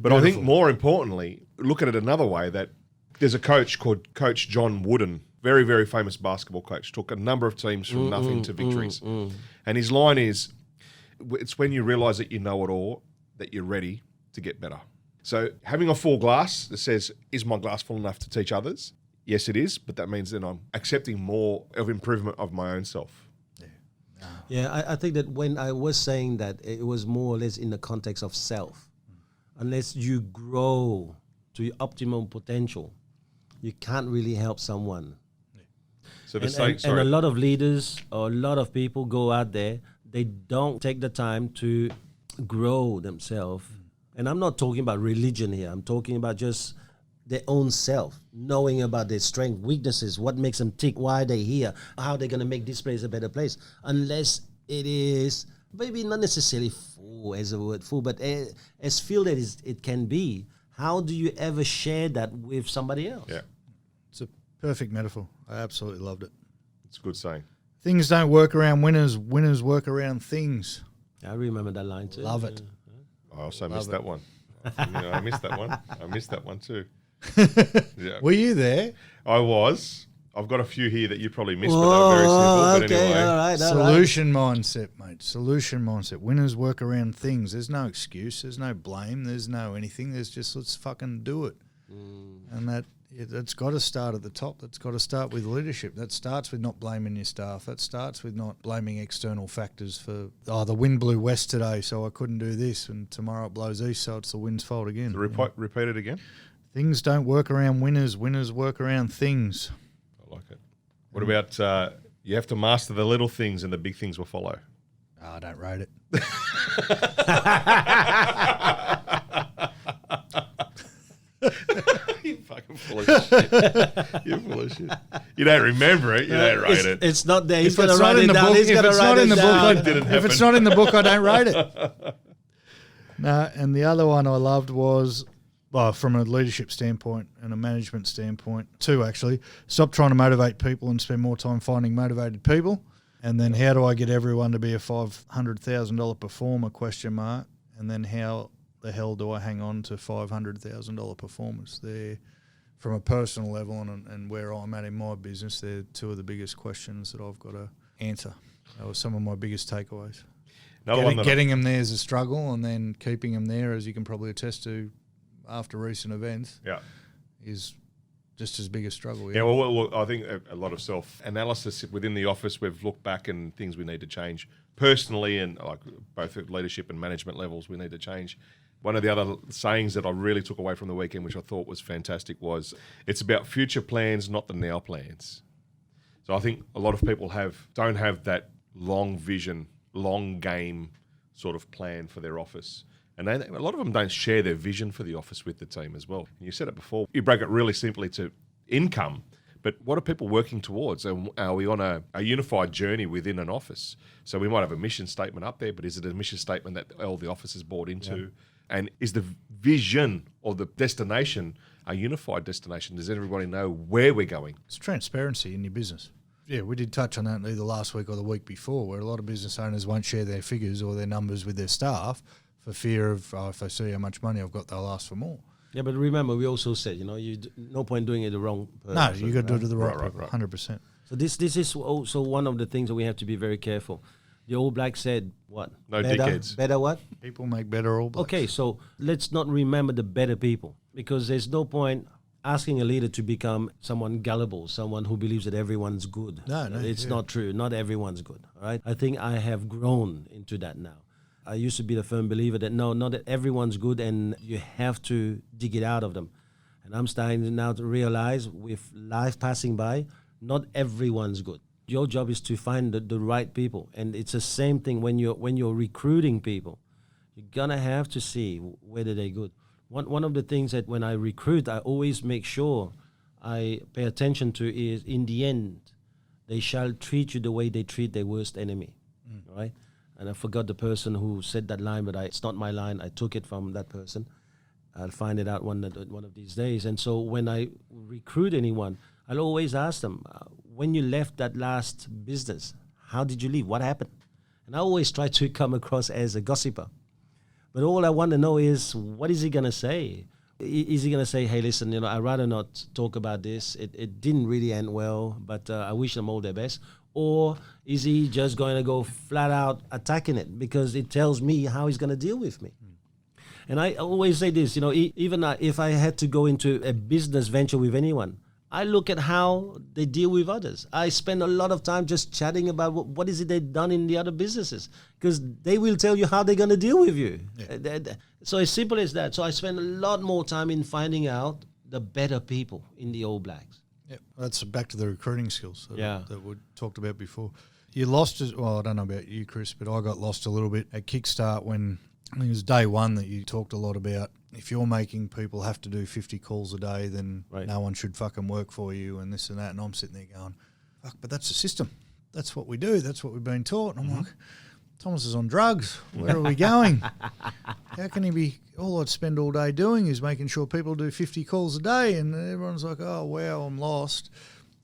But I think more importantly, look at it another way, that there's a coach called Coach John Wooden, very, very famous basketball coach, took a number of teams from nothing to victories. And his line is, it's when you realise that you know it all, that you're ready to get better. So having a full glass that says, is my glass full enough to teach others? Yes, it is, but that means that I'm accepting more of improvement of my own self. Yeah, I think that when I was saying that, it was more or less in the context of self. Unless you grow to your optimum potential, you can't really help someone. So and a lot of leaders or a lot of people go out there, they don't take the time to grow themselves. And I'm not talking about religion here. I'm talking about just their own self, knowing about their strengths, weaknesses, what makes them tick, why they're here, how they're going to make this place a better place. Unless it is, maybe not necessarily full as a word full, but as filled as it can be, how do you ever share that with somebody else? Yeah. It's a perfect metaphor. I absolutely loved it. It's a good saying. Things don't work around winners. Winners work around things. I remember that line too. Love it. I also missed that one. I missed that one. I missed that one too. Yeah. Were you there? I was. I've got a few here that you probably missed, but they're very simple. But anyway. All right. Solution mindset, mate. Solution mindset. Winners work around things. There's no excuse. There's no blame. There's no anything. There's just, let's fucking do it. And that's got to start at the top. That's got to start with leadership. That starts with not blaming your staff. That starts with not blaming external factors for, the wind blew west today, so I couldn't do this, and tomorrow it blows east, so it's the wind's fault again. So repeat it again. Things don't work around winners. Winners work around things. I like it. What about you have to master the little things and the big things will follow? I don't rate it. You're fucking full of shit. You're full of shit. You don't remember it. You don't rate it. It's not there. He's If it's not in the book, if it's not in the book, I don't rate it. No, and the other one I loved was, well, from a leadership standpoint and a management standpoint, too, actually. Stop trying to motivate people and spend more time finding motivated people. And then how do I get everyone to be a $500,000 performer, ? And then how the hell do I hang on to $500,000 performers? They're, from a personal level and where I'm at in my business, they're two of the biggest questions that I've got to answer. That was some of my biggest takeaways. Getting them there is a struggle, and then keeping them there, as you can probably attest to after recent events, is just as big a struggle. Yeah, well, I think a lot of self-analysis within the office, we've looked back and things we need to change personally, and like both at leadership and management levels, we need to change. One of the other sayings that I really took away from the weekend, which I thought was fantastic, was it's about future plans, not the now plans. So I think a lot of people don't have that long vision, long game sort of plan for their office. And a lot of them don't share their vision for the office with the team as well. And you said it before. You break it really simply to income, But what are people working towards? Are we on a unified journey within an office? So we might have a mission statement up there, but is it a mission statement that all the offices bought into? Yeah. And is the vision or the destination a unified destination? Does everybody know where we're going? It's transparency in your business. Yeah, we did touch on that either last week or the week before, where a lot of business owners won't share their figures or their numbers with their staff for fear of, if they see how much money I've got, they'll ask for more. Yeah, but remember, we also said, no point doing it the wrong person. No, you got to do it to the right people, 100%. So this is also one of the things that we have to be very careful. The All Blacks said, what? No dickheads. Better what? People make better All Blacks. Okay, so let's not remember the better people, because there's no point asking a leader to become someone gullible, someone who believes that everyone's good. No, it's not true. Not everyone's good, all right? I think I have grown into that now. I used to be the firm believer that no, not that everyone's good and you have to dig it out of them. And I'm starting now to realize with life passing by, not everyone's good. Your job is to find the right people. And it's the same thing when you're recruiting people. You're going to have to see whether they're good. One of the things that when I recruit, I always make sure I pay attention to is, in the end, they shall treat you the way they treat their worst enemy, right? And I forgot the person who said that line, but it's not my line. I took it from that person. I'll find it out one of these days. And so when I recruit anyone, I'll always ask them, when you left that last business, how did you leave? What happened? And I always try to come across as a gossiper. But all I want to know is, what is he going to say? Is he going to say, hey, listen, I'd rather not talk about this. It didn't really end well, but I wish them all their best. Or is he just going to go flat out attacking it because it tells me how he's going to deal with me? And I always say this, even if I had to go into a business venture with anyone, I look at how they deal with others. I spend a lot of time just chatting about what is it they've done in the other businesses, because they will tell you how they're going to deal with you. Yeah. So as simple as that. So I spend a lot more time in finding out the better people in the All Blacks. Yeah, that's back to the recruiting skills that we talked about before. You lost, well, I don't know about you, Chris, but I got lost a little bit at Kickstart when I think it was day one that you talked a lot about. If you're making people have to do 50 calls a day, then no one should fucking work for you and this and that. And I'm sitting there going, fuck, but that's the system. That's what we do. That's what we've been taught. And I'm like, Thomas is on drugs. Where are we going? How can he be? All I'd spend all day doing is making sure people do 50 calls a day. And everyone's like, oh, wow, I'm lost.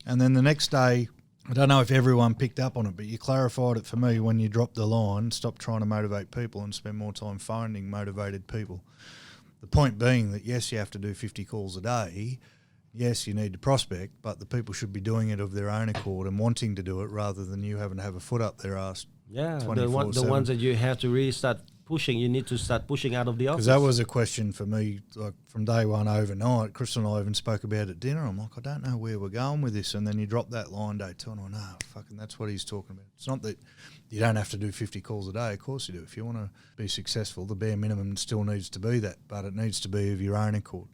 And then the next day, I don't know if everyone picked up on it, but you clarified it for me when you dropped the line, stop trying to motivate people and spend more time finding motivated people. The point being that, yes, you have to do 50 calls a day. Yes, you need to prospect, but the people should be doing it of their own accord and wanting to do it rather than you having to have a foot up their ass. Yeah, the ones that you have to really start pushing, you need to start pushing out of the office. Because that was a question for me, like from day one overnight. Chris and I even spoke about it at dinner. I'm like, I don't know where we're going with this. And then you drop that line day two, and I'm like, no, fucking that's what he's talking about. It's not that you don't have to do 50 calls a day. Of course you do. If you want to be successful, the bare minimum still needs to be that, but it needs to be of your own accord.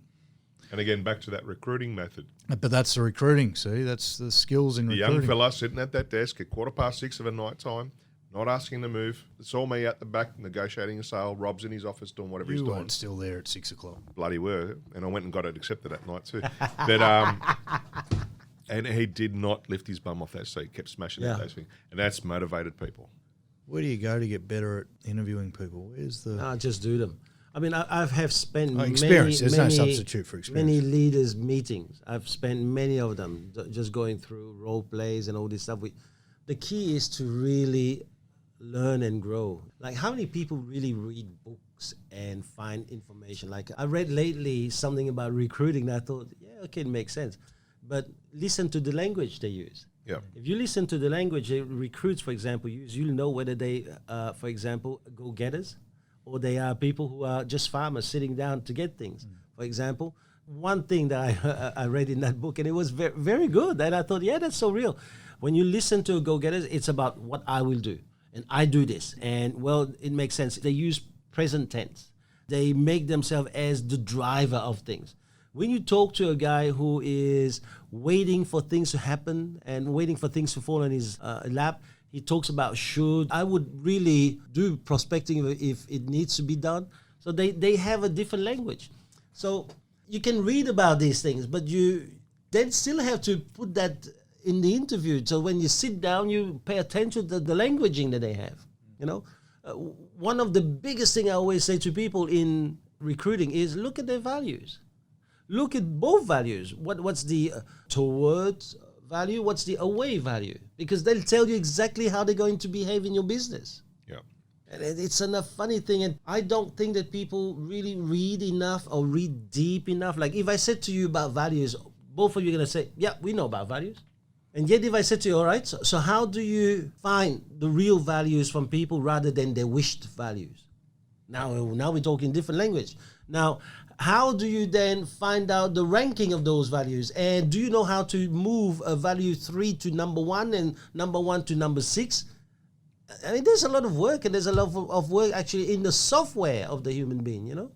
And again, back to that recruiting method. But that's the recruiting, see? That's the skills in recruiting. The young fella sitting at that desk at 6:15 of a night time, not asking to move. It's all me at the back negotiating a sale. Rob's in his office doing whatever he's doing. You weren't still there at 6 o'clock. Bloody were. And I went and got it accepted that night too. But and he did not lift his bum off that seat, kept smashing at those things. And that's motivated people. Where do you go to get better at interviewing people? Where's the... just do them. I mean, I have spent experience. There's no substitute for experience. Many leaders' meetings. I've spent many of them just going through role plays and all this stuff. The key is to really learn and grow. Like, how many people really read books and find information? Like, I read lately something about recruiting and I thought, yeah, okay, it makes sense. But listen to the language they use. Yeah. If you listen to the language recruits, for example, use, you'll know whether they, for example, go-getters, or they are people who are just farmers sitting down to get things. For example, one thing that I read in that book, and it was very, very good, and I thought, yeah, that's so real. When you listen to go-getters, it's about what I will do, and I do this, and, well, it makes sense. They use present tense. They make themselves as the driver of things. When you talk to a guy who is waiting for things to happen and waiting for things to fall in his lap, he talks about should. I would really do prospecting if it needs to be done. So they have a different language. So you can read about these things, but you they still have to put that in the interview. So when you sit down, you pay attention to the languaging that they have. You know, one of the biggest thing I always say to people in recruiting is look at their values. Look at both values. What's the towards value? What's the away value? Because they'll tell you exactly how they're going to behave in your business. Yeah. And it's a funny thing, and I don't think that people really read enough or read deep enough. Like if I said to you about values, both of you are going to say, yeah, we know about values. And yet if I said to you, all right, so how do you find the real values from people rather than their wished values? Now we're talking different language. Now, how do you then find out the ranking of those values? And do you know how to move a value 3 to number 1 and number 1 to number 6? I mean, there's a lot of work, and there's a lot of work actually in the software of the human being, you know?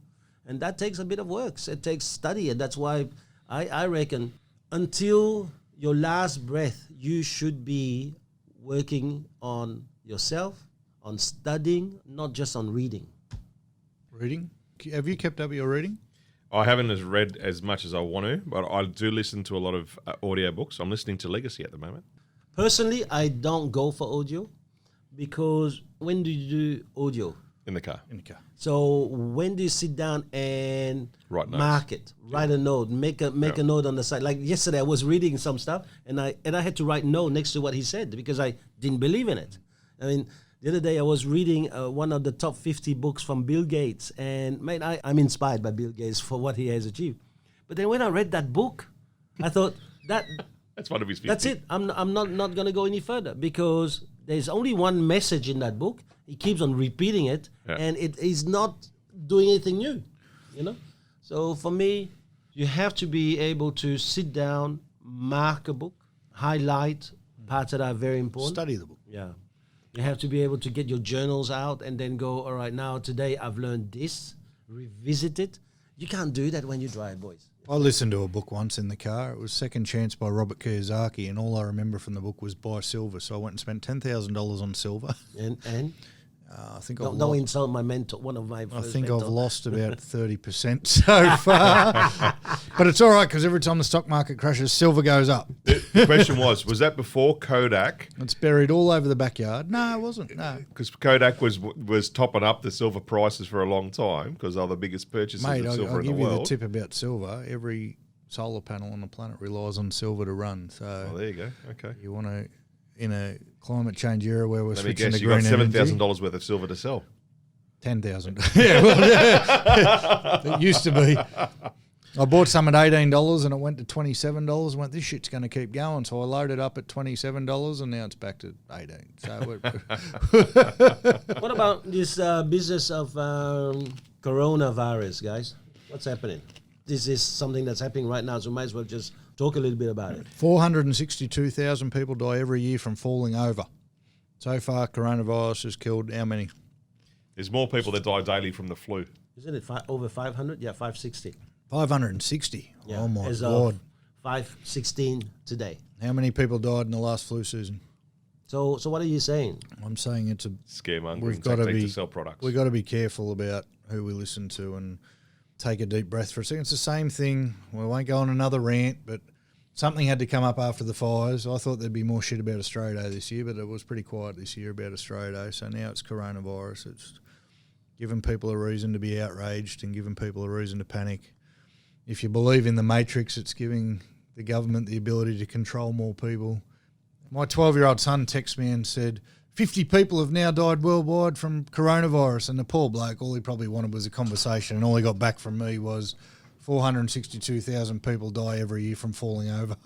And that takes a bit of work. So it takes study, and that's why I reckon until your last breath, you should be working on yourself, on studying, not just on reading. Reading? Have you kept up your reading? I haven't read as much as I want to, but I do listen to a lot of audio books. I'm listening to Legacy at the moment. Personally, I don't go for audio because when do you do audio? In the car. In the car. So when do you sit down and Write notes. mark it, write a note, make a note on the side? Like yesterday, I was reading some stuff, and I had to write no next to what he said because I didn't believe in it. I mean, the other day I was reading one of the top 50 books from Bill Gates, and mate, I'm inspired by Bill Gates for what he has achieved. But then when I read that book, I thought that's one of his 50. That's it. I'm not going to go any further because there's only one message in that book. He keeps on repeating it, and it is not doing anything new, you know? So for me, you have to be able to sit down, mark a book, highlight parts that are very important. Study the book. Yeah. You have to be able to get your journals out and then go, all right, now today I've learned this, revisit it. You can't do that when you drive, boys. I listened to a book once in the car. It was Second Chance by Robert Kiyosaki, and all I remember from the book was buy silver. So I went and spent $10,000 on silver. And I think don't insult my mentor, one of my I first think mentor. I've lost about 30% so far. But it's all right because every time the stock market crashes, silver goes up. The question was that before Kodak? It's buried all over the backyard. No, it wasn't. No. Because Kodak was topping up the silver prices for a long time because they're the biggest purchasers Mate, of silver I'll in the give you world. the tip about silver. Every solar panel on the planet relies on silver to run. So Oh, there you go. Okay. you want to, in a climate change era where we're Let me switching guess, to you got green energy, $7,000 worth of silver to sell. 10,000. Yeah, well, yeah. It used to be. I bought some at $18 and it went to $27. I went, this shit's going to keep going. So I loaded up at $27 and now it's back to 18. So What about this business of coronavirus, guys? What's happening? This is something that's happening right now, so might as well just talk a little bit about it. 462,000 people die every year from falling over. So far, coronavirus has killed how many? There's more people that die daily from the flu. Isn't it over 500? Yeah, 560. 560. Yeah. Oh, my As God. of 516 today. How many people died in the last flu season? So what are you saying? I'm saying it's a Scaremongering We've got to tactic be to sell products. We've got to be careful about who we listen to and take a deep breath for a second. It's the same thing. We won't go on another rant, but something had to come up after the fires. I thought there'd be more shit about Australia Day this year, but it was pretty quiet this year about Australia Day. So now it's coronavirus. It's giving people a reason to be outraged and giving people a reason to panic. If you believe in the Matrix, it's giving the government the ability to control more people. My 12-year-old son texted me and said, 50 people have now died worldwide from coronavirus. And the poor bloke, all he probably wanted was a conversation. And all he got back from me was 462,000 people die every year from falling over.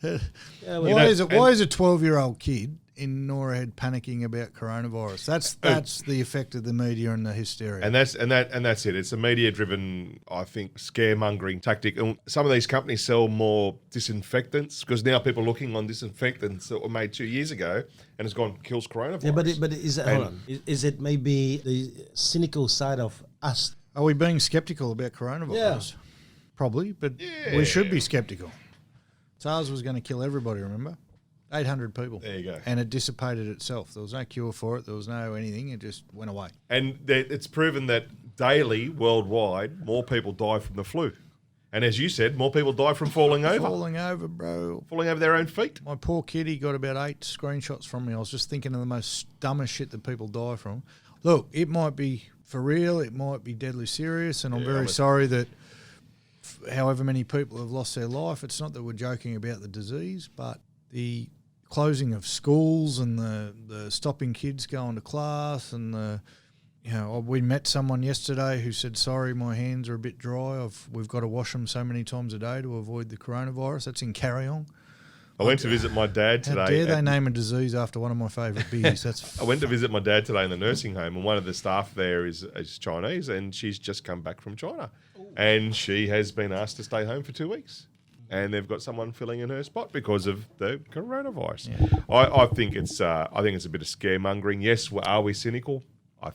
Why is a 12-year-old kid in Nora Head panicking about coronavirus? That's the effect of the media and the hysteria. And that's it. It's a media-driven, I think, scaremongering tactic. And some of these companies sell more disinfectants because now people are looking on disinfectants that were made 2 years ago and it's gone kills coronavirus. Yeah, but is it, hold on. Is it maybe the cynical side of us? Are we being sceptical about coronavirus? Yeah. Probably, but we should be sceptical. SARS was going to kill everybody, remember? 800 people. There you go. And it dissipated itself. There was no cure for it. There was no anything. It just went away. And it's proven that daily, worldwide, more people die from the flu. And as you said, more people die from falling over. Falling over, bro. Falling over their own feet. My poor kid, he got about 8 screenshots from me. I was just thinking of the most dumbest shit that people die from. Look, it might be for real. It might be deadly serious. And I'm very sorry that however many people have lost their life. It's not that we're joking about the disease, but the closing of schools and the stopping kids going to class and we met someone yesterday who said, sorry, my hands are a bit dry. We've got to wash them so many times a day to avoid the coronavirus. That's in Carryong. I went to visit my dad today. How dare they name a disease after one of my favourite beers? I went to visit my dad today in the nursing home, and one of the staff there is Chinese, and she's just come back from China. Ooh. And she has been asked to stay home for 2 weeks. And they've got someone filling in her spot because of the coronavirus. Yeah. I think it's a bit of scaremongering. Yes, are we cynical? I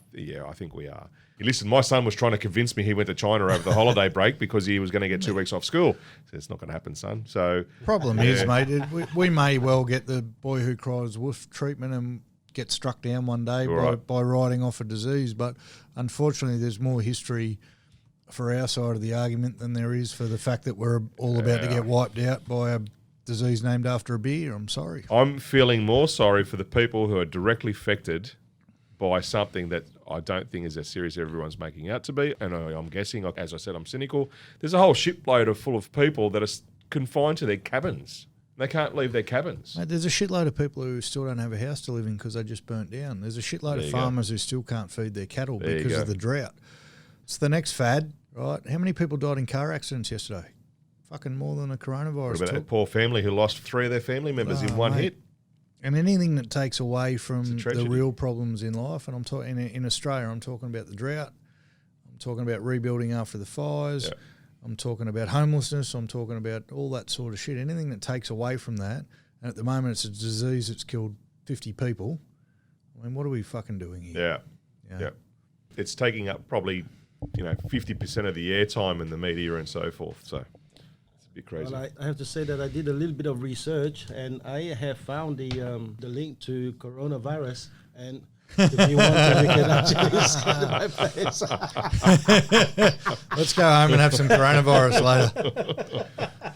think we are. Listen, my son was trying to convince me he went to China over the holiday break because he was going to get 2 weeks off school. So it's not going to happen, son. So problem is, mate, we may well get the boy who cries wolf treatment and get struck down one day by riding off a disease. But unfortunately, there's more history for our side of the argument than there is for the fact that we're all about to get wiped out by a disease named after a beer. I'm sorry. I'm feeling more sorry for the people who are directly affected by something that I don't think is as serious as everyone's making out to be. And I'm guessing, as I said, I'm cynical. There's a whole shipload full of people that are confined to their cabins. They can't leave their cabins. Mate, there's a shitload of people who still don't have a house to live in because they just burnt down. There's a shitload of farmers who still can't feed their cattle because of the drought. It's the next fad, right? How many people died in car accidents yesterday? Fucking more than a coronavirus. What about that poor family who lost 3 of their family members in one hit? And anything that takes away from the real problems in life, and I'm talking in Australia, I'm talking about the drought, I'm talking about rebuilding after the fires, I'm talking about homelessness, I'm talking about all that sort of shit. Anything that takes away from that, and at the moment it's a disease that's killed 50 people. I mean, what are we fucking doing here? Yeah. It's taking up probably 50% of the airtime in the media and so forth. So. Be crazy. Well, I have to say that I did a little bit of research and I have found the link to coronavirus, and if you want to, we can actually send to my place. Let's go home and have some coronavirus later.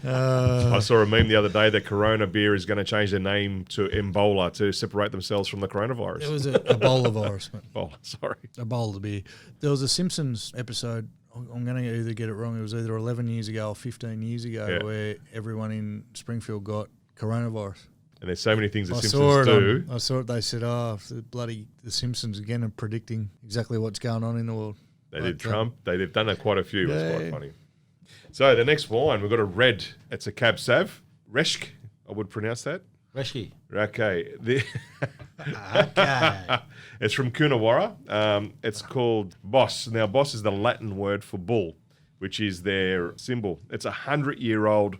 I saw a meme the other day that Corona beer is going to change their name to Ebola to separate themselves from the coronavirus. It was a Ebola virus. Ebola, sorry. Ebola beer. There was a Simpsons episode, I'm going to either get it wrong, it was either 11 years ago or 15 years ago where everyone in Springfield got coronavirus. And there's so many things the Simpsons do. I saw it, they said, the Simpsons again are predicting exactly what's going on in the world. They did Trump. They've done quite a few. It's quite funny. So the next wine, we've got a red. It's a Cab Sav. Reschke, I would pronounce that. Reschke. Okay. Okay. It's from Coonawarra. It's called Boss. Now, Boss is the Latin word for bull, which is their symbol. It's a 100-year-old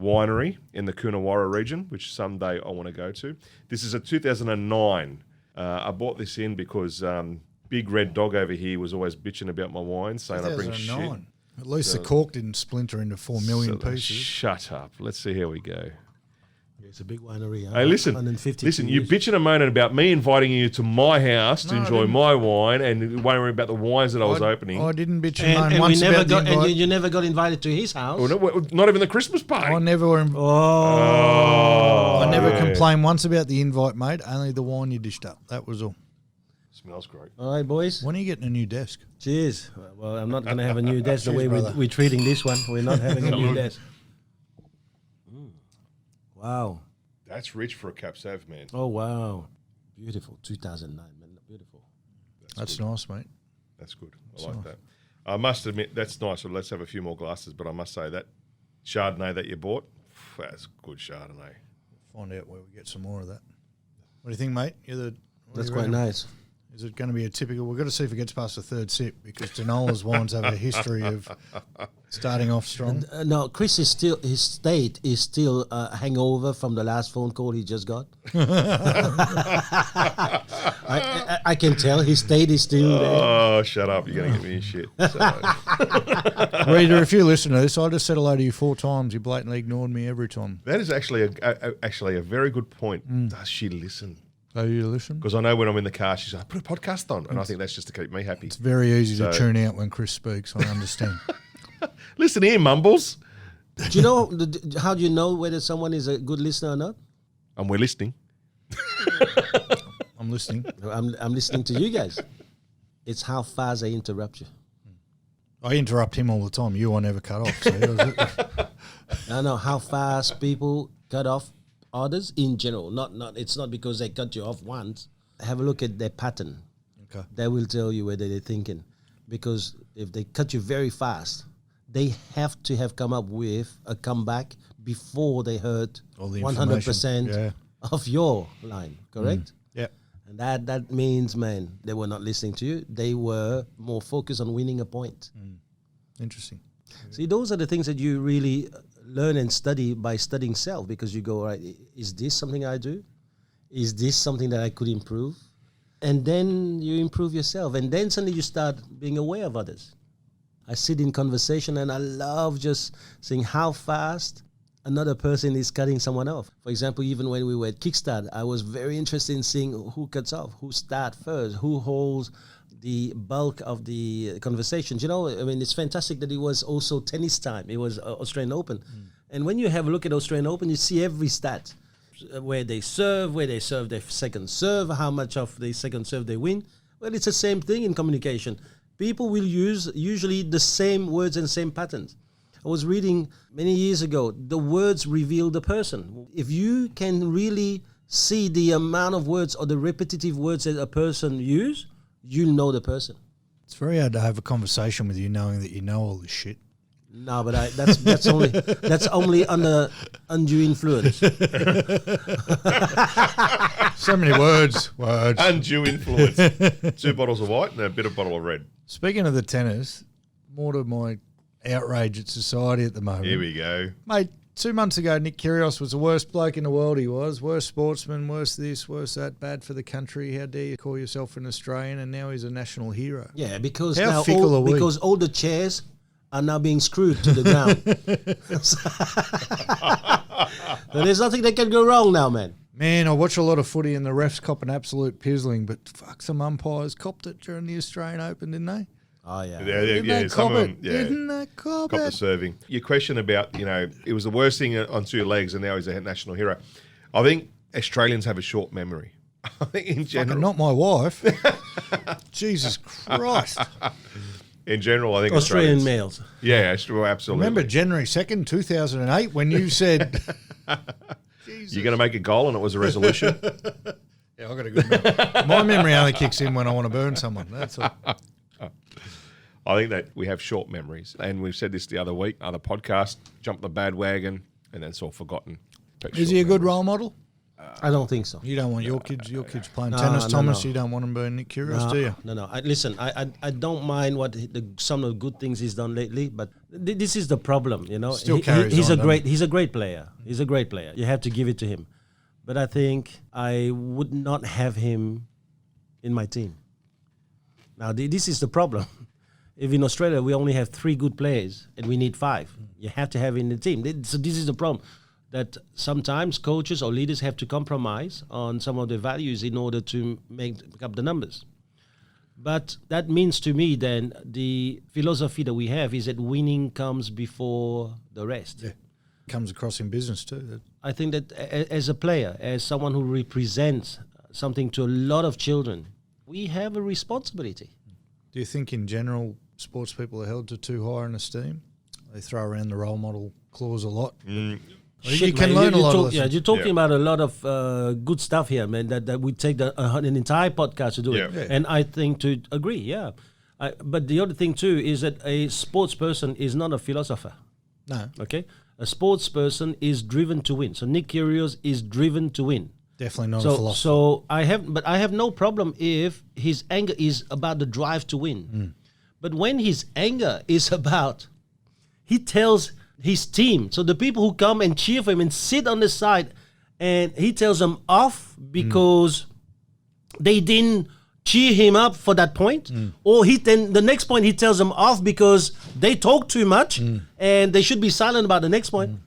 winery in the Coonawarra region, which someday I want to go to. This is a 2009. I bought this in because Big Red Dog over here was always bitching about my wine, saying I bring shit. At least the cork didn't splinter into 4 million pieces. Shut up. Let's see how we go. It's a big winery. Hey, listen, you're bitching and moaning about me inviting you to my house to enjoy my wine and worrying about the wines that I was opening. I didn't bitch and moan once about the invite. And you never got invited to his house? Well, no, not even the Christmas party. I never complained once about the invite, mate. Only the wine you dished up. That was all. Smells great. All right, boys. When are you getting a new desk? Cheers. Well, I'm not going to have a new desk the way we're treating this one. We're not having a new desk. Wow. That's rich for a Cab Sav, man. Oh, wow. Beautiful. 2009, man. Beautiful. That's nice, mate. That's good. I like that. I must admit, that's nice. So let's have a few more glasses, but I must say that Chardonnay that you bought, that's good Chardonnay. Find out where we get some more of that. What do you think, mate? That's quite nice. Is it going to be a typical? We've got to see if it gets past the third sip because Denola's wines have a history of starting off strong. No, Chris his state is still hangover from the last phone call he just got. I can tell his state is still there. Oh, shut up. You're going to get me in shit. Reader, if you listen to this, I just said hello to you 4 times. You blatantly ignored me every time. That is actually a very good point. Does she listen? Oh, you listen? Because I know when I'm in the car, she's like, put a podcast on. And I think that's just to keep me happy. It's very easy to tune out when Chris speaks. I understand. Listen here, Mumbles. Do you know how do you know whether someone is a good listener or not? And we're listening. I'm listening. I'm listening to you guys. It's how fast I interrupt you. I interrupt him all the time. You I never cut off. So I know how fast people cut off others in general. Not. It's not because they cut you off once. Have a look at their pattern. okay. That will tell you whether they're thinking. Because if they cut you very fast, they have to have come up with a comeback before they heard All the 100% of your line. Correct? Yeah. And that means, man, they were not listening to you. They were more focused on winning a point. Interesting. See, those are the things that you really learn and study by studying self, because you go, all right, is this something I do? Is this something that I could improve? And then you improve yourself. And then suddenly you start being aware of others. I sit in conversation and I love just seeing how fast another person is cutting someone off. For example, even when we were at Kickstart, I was very interested in seeing who cuts off, who starts first, who holds the bulk of the conversations. You know, I mean, it's fantastic that it was also tennis time. It was Australian Open. And when you have a look at Australian Open, you see every stat, where they serve their second serve, how much of the second serve they win. Well, it's the same thing in communication. People will use usually the same words and same patterns. I was reading many years ago, the words reveal the person. If you can really see the amount of words or the repetitive words that a person use, you'll know the person. It's very hard to have a conversation with you knowing that you know all this shit. No, but that's only under undue influence. So many words. Undue influence. 2 bottles of white and a bit of bottle of red. Speaking of the tennis, more to my outrage at society at the moment. Here we go. Mate, 2 months ago, Nick Kyrgios was the worst bloke in the world. He was. Worst sportsman, worst this, worst that, bad for the country. How dare you call yourself an Australian? And now he's a national hero. Yeah, because How now fickle are we? because all the chairs are now being screwed to the ground. So there's nothing that can go wrong now, man. Man, I watch a lot of footy and the refs cop an absolute pizzling, but fuck, some umpires copped it during the Australian Open, didn't they? Oh, yeah. Yeah, some of them, Didn't they cop cop the it? serving. Your question about, it was the worst thing on 2 legs and now he's a national hero. I think Australians have a short memory. I think in general. Fucking not my wife. Jesus Christ. In general, I think Australian Australians- males. Yeah, absolutely. Remember January 2nd, 2008, when you said... You're going to make a goal and it was a resolution? Yeah, I got a good memory. My memory only kicks in when I want to burn someone. That's all. I think that we have short memories. And we've said this the other week, other podcast, jump the bandwagon, and then it's all forgotten. Is he a good role model? I don't think so. You don't want your kids playing tennis, Thomas. You don't want them being Nick Kyrgios, do you? No. I don't mind what some of the good things he's done lately, but this is the problem, you know. Still carries he's on, a great player. He's a great player. You have to give it to him. But I think I would not have him in my team. Now, this is the problem. If in Australia we only have 3 good players and we need 5, you have to have in the team. So this is the problem, that sometimes coaches or leaders have to compromise on some of their values in order to make up the numbers. But that means to me then the philosophy that we have is that winning comes before the rest. Yeah. Comes across in business too. I think that as a player, as someone who represents something to a lot of children, we have a responsibility. Do you think in general sports people are held to too high in esteem? They throw around the role model clause a lot. You can learn a lot of lessons. Yeah, you're talking about a lot of good stuff here, man, that would take an entire podcast to do it. Yeah. And I think to agree, yeah. But the other thing too is that a sports person is not a philosopher. No. Okay? A sports person is driven to win. So Nick Kyrgios is driven to win. Definitely not a philosopher. So I have no problem if his anger is about the drive to win. But when his anger is about, he tells his team, so the people who come and cheer for him and sit on the side, and he tells them off because they didn't cheer him up for that point, or then the next point he tells them off because they talk too much and they should be silent about the next point.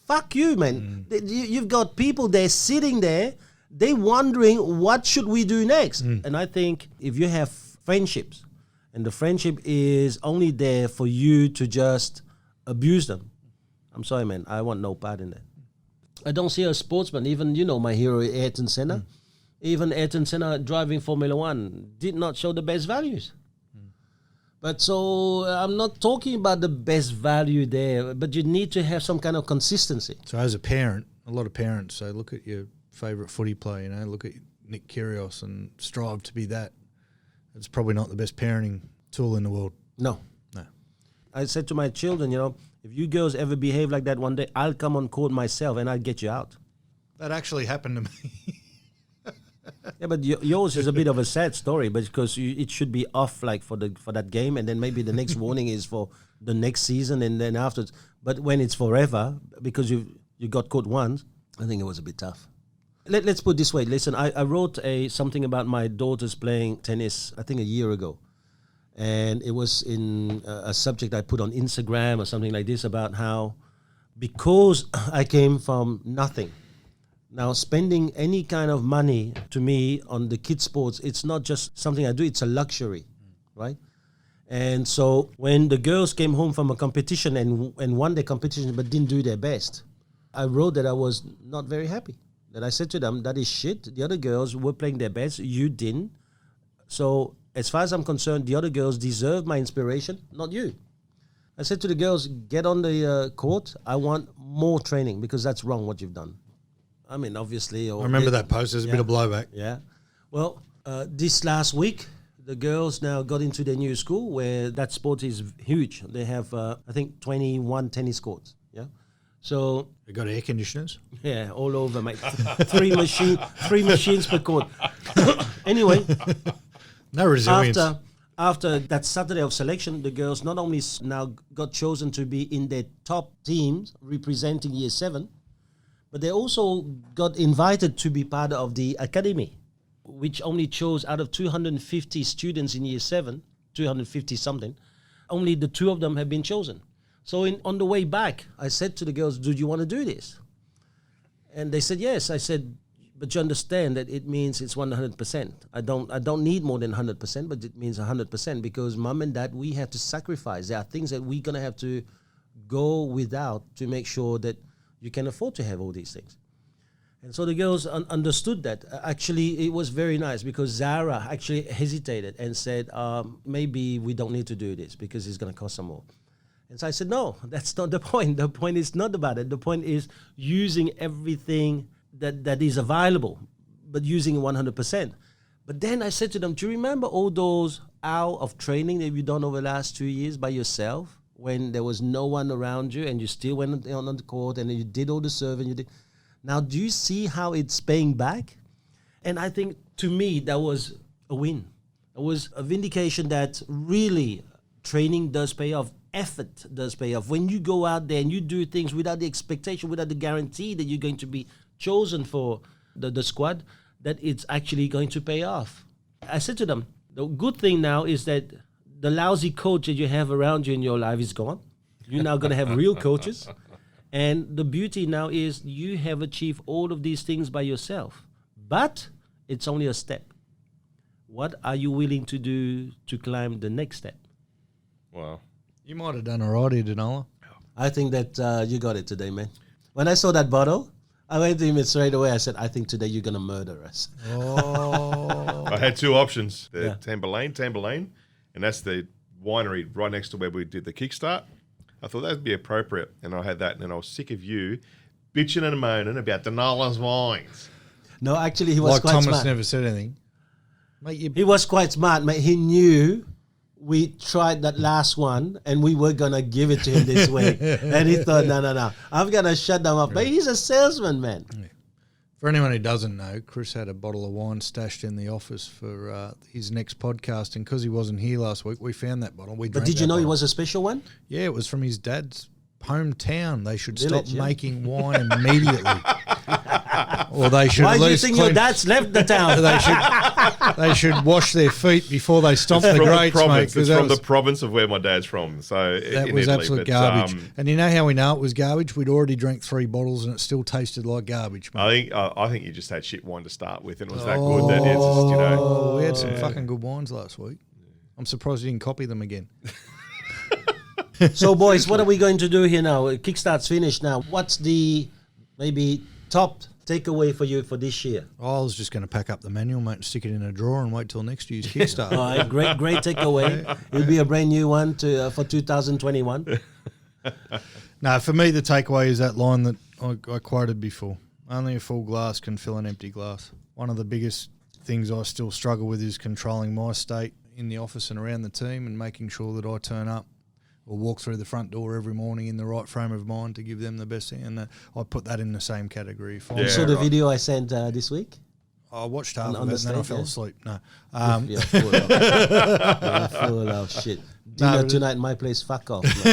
Fuck you, man. You've got people there sitting there, they wondering what should we do next. And I think if you have friendships and the friendship is only there for you to just abuse them, I'm sorry, man. I want no part in that. I don't see a sportsman, even, my hero, Ayrton Senna. Even Ayrton Senna driving Formula One did not show the best values. But so I'm not talking about the best value there, but you need to have some kind of consistency. So as a parent, a lot of parents say, look at your favourite footy player, look at Nick Kyrgios and strive to be that. It's probably not the best parenting tool in the world. No. I said to my children, if you girls ever behave like that one day, I'll come on court myself and I'll get you out. That actually happened to me. Yeah, but yours is a bit of a sad story, but because it should be off like for that game, and then maybe the next warning is for the next season, and then afterwards. But when it's forever, because you got caught once, I think it was a bit tough. Let's put it this way. Listen, I wrote something about my daughters playing tennis, I think a year ago. And it was in a subject I put on Instagram or something like this about how, because I came from nothing, now spending any kind of money to me on the kids' sports, it's not just something I do, it's a luxury, right? And so when the girls came home from a competition and won their competition but didn't do their best, I wrote that I was not very happy. That I said to them, that is shit. The other girls were playing their best, you didn't. So as far as I'm concerned, the other girls deserve my inspiration, not you. I said to the girls, get on the court. I want more training because that's wrong what you've done. I mean, obviously. I remember that post. There's a bit of blowback. Yeah. Well, this last week, the girls now got into their new school where that sport is huge. They have, I think, 21 tennis courts. Yeah. So They got air conditioners. yeah, all over, mate. three machines per court. Anyway. No resilience. After that Saturday of selection, the girls not only now got chosen to be in their top teams representing Year 7, but they also got invited to be part of the academy, which only chose out of 250 students in Year 7, 250 something, only the 2 of them have been chosen. So on the way back, I said to the girls, do you want to do this? And they said, yes. I said, but you understand that it means it's 100%. I don't need more than 100%, but it means 100% because mom and dad, we have to sacrifice. There are things that we're going to have to go without to make sure that you can afford to have all these things. And so the girls understood that. Actually, it was very nice because Zara actually hesitated and said, maybe we don't need to do this because it's going to cost some more. And so I said, no, that's not the point. The point is not about it. The point is using everything that is available, but using it 100%. But then I said to them, do you remember all those hours of training that you've done over the last 2 years by yourself when there was no one around you and you still went on the court and you did all the serving? Now, do you see how it's paying back? And I think, to me, that was a win. It was a vindication that really training does pay off. Effort does pay off. When you go out there and you do things without the expectation, without the guarantee that you're going to be chosen for the squad, that it's actually going to pay off. I said to them, the good thing now is that the lousy coach that you have around you in your life is gone. You're now going to have real coaches. And the beauty now is you have achieved all of these things by yourself. But it's only a step. What are you willing to do to climb the next step? Wow. You might have done all right here, Danola. I think that you got it today, man. When I saw that bottle, I went to him straight away. I said, I think today you're going to murder us. Oh. I had 2 options. The Tamburlaine, and that's the winery right next to where we did the Kickstart. I thought that would be appropriate, and I had that, and then I was sick of you bitching and moaning about Danola's wines. No, actually, he was Like quite Thomas smart. never said anything. Mate, He was quite smart, mate. He knew we tried that last one and we were going to give it to him this week. And he thought, no, I'm going to shut them up. But he's a salesman, man. Yeah. For anyone who doesn't know, Chris had a bottle of wine stashed in the office for his next podcast. And because he wasn't here last week, we found that bottle. But did you know it was a special one? Yeah, it was from his dad's hometown. They should Village, stop yeah. making wine immediately. Or they should Why at do you least think your clean- dad's left the town? They should wash their feet before they stomp the From the grates, mate. province. 'cause It's that from was- the province of where my dad's from. So That in was Italy, absolute but, garbage. And you know how we know it was garbage? We'd already drank 3 bottles and it still tasted like garbage, mate. I think you just had shit wine to start with, and it was that good that it's just, you know. Oh, we had some fucking good wines last week. I'm surprised you didn't copy them again. So, boys, what are we going to do here now? Kickstart's finished now. What's the maybe top takeaway for you for this year? I was just going to pack up the manual, mate, and stick it in a drawer and wait till next year's Kickstart. All right, great takeaway. It'll be a brand new one for 2021. No, for me, the takeaway is that line that I quoted before. Only a full glass can fill an empty glass. One of the biggest things I still struggle with is controlling my state in the office and around the team and making sure that I turn up or walk through the front door every morning in the right frame of mind to give them the best thing. And I put that in the same category. You saw the video I sent this week? I watched half of it and then I fell asleep. No. You're full of shit. Dinner tonight in my place, fuck off. No,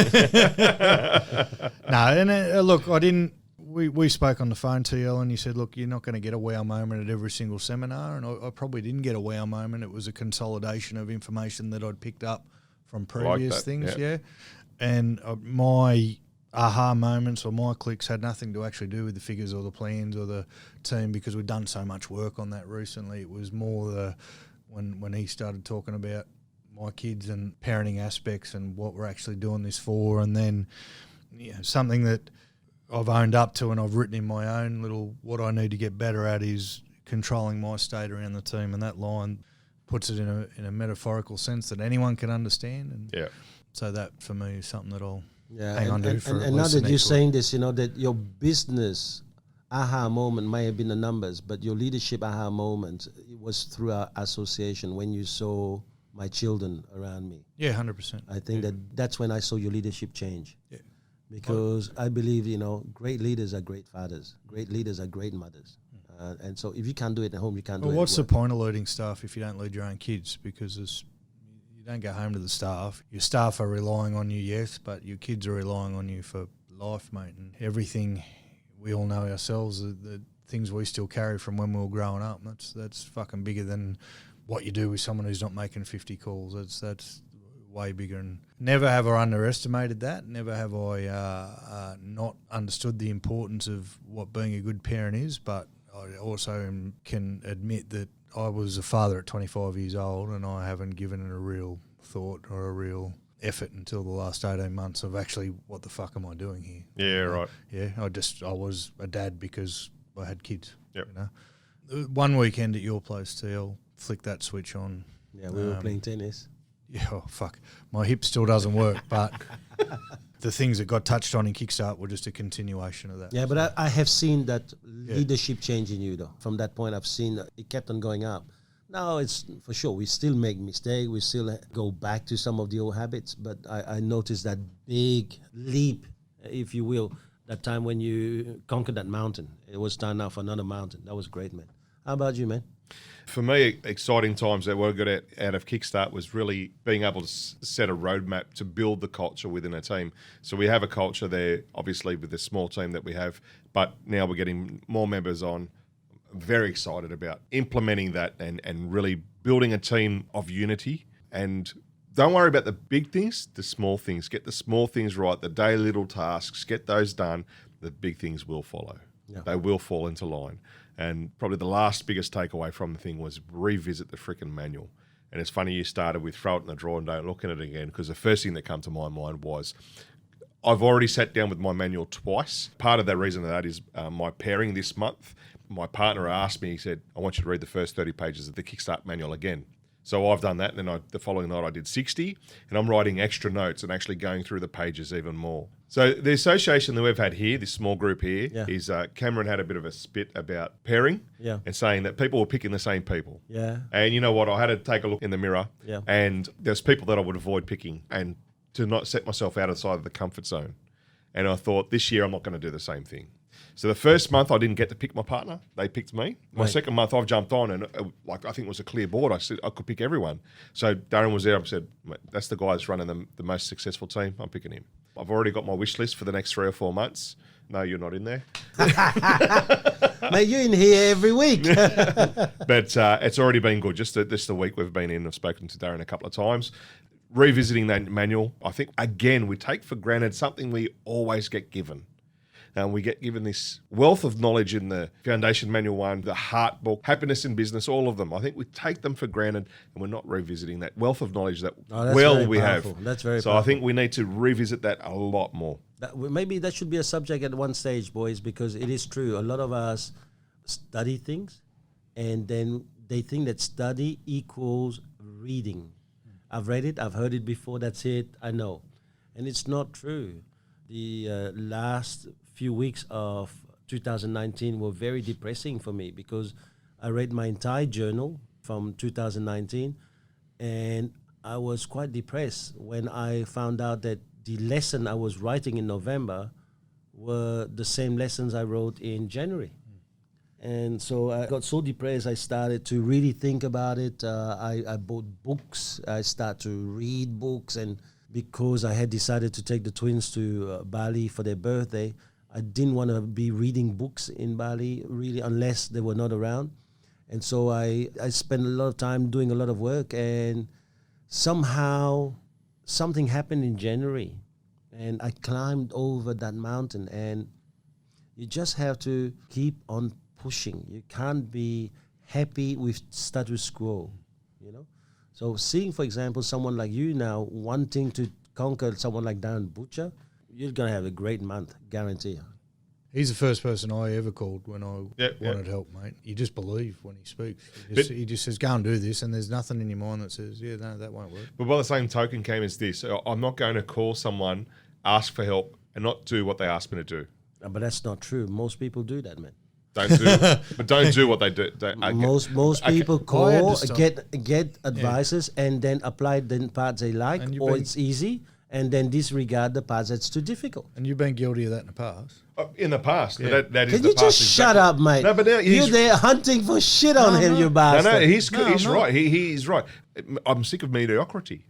and look, I didn't. We spoke on the phone, TL, and you said, look, you're not going to get a wow moment at every single seminar, and I probably didn't get a wow moment. It was a consolidation of information that I'd picked up from previous things, yeah. And my aha moments or my clicks had nothing to actually do with the figures or the plans or the team because we've done so much work on that recently. It was more when he started talking about my kids and parenting aspects and what we're actually doing this for, and then something that I've owned up to and I've written in my own little what I need to get better at is controlling my state around the team, and that line puts it in a metaphorical sense that anyone can understand. And so that for me is something that I'll hang on to for. And now that you're saying this, that your business aha moment may have been the numbers, but your leadership aha moment was through our association when you saw my children around me. Yeah, 100%. I think that's when I saw your leadership change. Yeah. Because I believe, great leaders are great fathers. Great leaders are great mothers. And so if you can't do it at home, you can't do it at work. What's the point of leading staff if you don't lead your own kids? Because you don't go home to the staff. Your staff are relying on you, yes, but your kids are relying on you for life, mate. And everything we all know ourselves, the things we still carry from when we were growing up, that's fucking bigger than what you do with someone who's not making 50 calls. That's way bigger, and never have I underestimated that. Never have I not understood the importance of what being a good parent is, but I also can admit that I was a father at 25 years old and I haven't given it a real thought or a real effort until the last 18 months of actually what the fuck am I doing here? Yeah, right. Yeah, I was a dad because I had kids. Yep. One weekend at your place, TL, flick that switch on. Yeah, we were playing tennis. Yeah, fuck. My hip still doesn't work, but the things that got touched on in Kickstart were just a continuation of that. Yeah, but I have seen that leadership change in you, though. From that point, I've seen that it kept on going up. Now, it's for sure, we still make mistakes. We still go back to some of the old habits, but I noticed that big leap, if you will, that time when you conquered that mountain. It was time now for another mountain. That was great, man. How about you, man? For me, exciting times that what I got out of Kickstart was really being able to set a roadmap to build the culture within a team. So we have a culture there, obviously, with the small team that we have, but now we're getting more members on. I'm very excited about implementing that and really building a team of unity. And don't worry about the big things, the small things. Get the small things right, the daily little tasks, get those done. The big things will follow. Yeah. They will fall into line. And probably the last biggest takeaway from the thing was revisit the freaking manual. And it's funny you started with throw it in the drawer and don't look at it again, because the first thing that came to my mind was I've already sat down with my manual twice. Part of the reason of that is my pairing this month. My partner asked me, he said, I want you to read the first 30 pages of the Kickstart manual again. So I've done that, and then the following night I did 60, and I'm writing extra notes and actually going through the pages even more. So the association that we've had here, this small group here, is Cameron had a bit of a spit about pairing and saying that people were picking the same people. Yeah. And you know what? I had to take a look in the mirror, and there's people that I would avoid picking and to not set myself outside of the comfort zone. And I thought this year I'm not going to do the same thing. So the first month I didn't get to pick my partner; they picked me. My second month I've jumped on, and I think it was a clear board. I said I could pick everyone. So Darren was there. I said, "That's the guy that's running the most successful team. I'm picking him." I've already got my wish list for the next 3 or 4 months. No, you're not in there. Mate, you're in here every week. But it's already been good. Just the week we've been in, I've spoken to Darren a couple of times. Revisiting that manual, I think again we take for granted something we always get given. We get given this wealth of knowledge in the Foundation Manual 1, the Heart Book, Happiness in Business, all of them. I think we take them for granted and we're not revisiting that wealth of knowledge that we have. That's very So powerful. I think we need to revisit that a lot more. Maybe that should be a subject at one stage, boys, because it is true. A lot of us study things and then they think that study equals reading. I've read it, I've heard it before, that's it, I know. And it's not true. The last few weeks of 2019 were very depressing for me because I read my entire journal from 2019 and I was quite depressed when I found out that the lesson I was writing in November were the same lessons I wrote in January. And so I got so depressed, I started to really think about it. I bought books. I started to read books. And because I had decided to take the twins to Bali for their birthday, I didn't want to be reading books in Bali, really, unless they were not around. And so I spent a lot of time doing a lot of work. And somehow something happened in January. And I climbed over that mountain. And you just have to keep on pushing. You can't be happy with status quo, you know. So seeing, for example, someone like you now wanting to conquer someone like Darren Butcher, you're gonna have a great month, guarantee. He's the first person I ever called when I wanted help, mate. You just believe when he speaks. He just says, go and do this, and there's nothing in your mind that says, yeah, no, that won't work. But by the same token came as this, I'm not going to call someone, ask for help, and not do what they ask me to do. But that's not true. Most people do that, man. Don't do what they do. Most people call, get advices, and then apply the parts they like, or it's easy, and then disregard the parts that's too difficult. And you've been guilty of that in the past. In the past, Yeah. that is Can the you past. just shut up, mate? No, but now you're there hunting for shit on him, you bastard. No, he's right. He's right. I'm sick of mediocrity.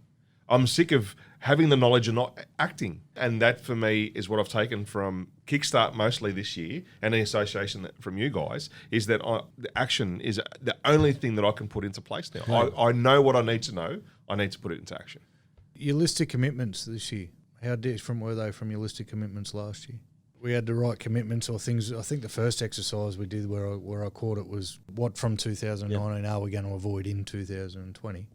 I'm sick of having the knowledge and not acting. And that, for me, is what I've taken from Kickstart mostly this year, and the association from you guys, is that the action is the only thing that I can put into place now. Right. I know what I need to know. I need to put it into action. Your list of commitments this year, how different were they from your list of commitments last year? We had the right commitments or things. I think the first exercise we did where I caught it was, what from 2019 are we going to avoid in 2020?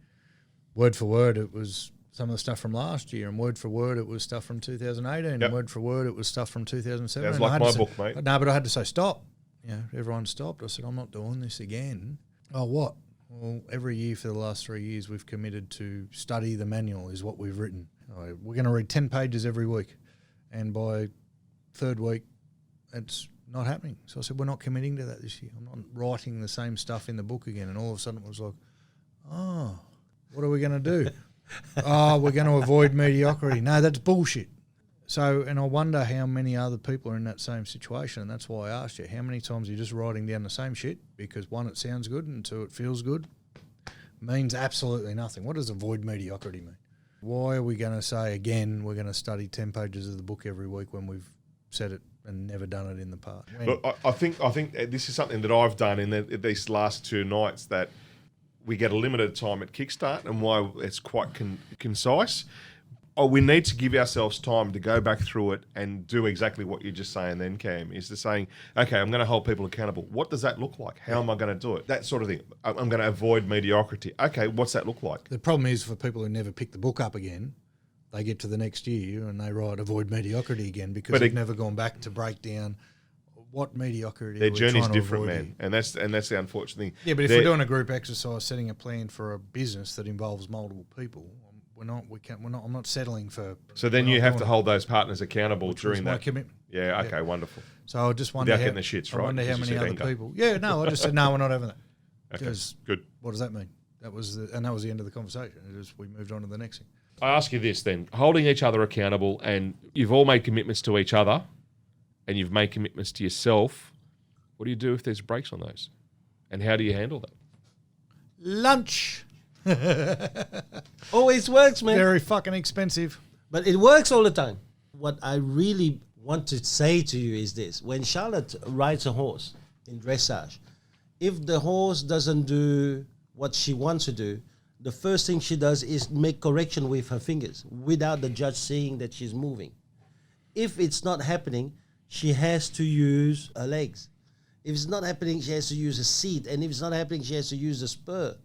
Word for word, it was some of the stuff from last year, and word for word, it was stuff from 2018, and word for word, it was stuff from 2007. Sounds like my book, mate. No, but I had to say, stop. You know, everyone stopped. I said, I'm not doing this again. Oh, what? Well, every year for the last 3 years, we've committed to study the manual is what we've written. We're going to read 10 pages every week, and by third week, it's not happening. So I said, we're not committing to that this year. I'm not writing the same stuff in the book again. And all of a sudden it was like, oh, what are we going to do? Oh, we're going to avoid mediocrity. No, that's bullshit. So, and I wonder how many other people are in that same situation. And that's why I asked you, how many times are you just writing down the same shit? Because one, it sounds good, and two, it feels good. Means absolutely nothing. What does avoid mediocrity mean? Why are we going to say, again, we're going to study 10 pages of the book every week when we've said it and never done it in the past? Look, I think this is something that I've done in these last 2 nights, that we get a limited time at Kickstart, and why it's quite concise. We need to give ourselves time to go back through it and do exactly what you're just saying then, Cam, is to saying, okay, I'm going to hold people accountable. What does that look like? How am I going to do it? That sort of thing. I'm going to avoid mediocrity. Okay, what's that look like? The problem is for people who never pick the book up again, they get to the next year and they write avoid mediocrity again because they've never gone back to break down what mediocrity. Their journey's different, man, and that's the unfortunate thing. Yeah, but if we're doing a group exercise, setting a plan for a business that involves multiple people, I'm not settling for. So then you have to hold those partners accountable during that. My commitment. Yeah. Okay. Wonderful. So I just wonder. Without getting the shits, right? I wonder how many other people. Yeah. No, I just said no. We're not having that. Okay. Good. What does that mean? That was the end of the conversation. We moved on to the next thing. I ask you this then: holding each other accountable, and you've all made commitments to each other, and you've made commitments to yourself. What do you do if there's breaks on those, and how do you handle that? Lunch. Always works, man. Very fucking expensive. But it works all the time. What I really want to say to you is this. When Charlotte rides a horse in dressage, if the horse doesn't do what she wants to do, the first thing she does is make correction with her fingers without the judge seeing that she's moving. If it's not happening, she has to use her legs. If it's not happening, she has to use a seat. And if it's not happening, she has to use a spur,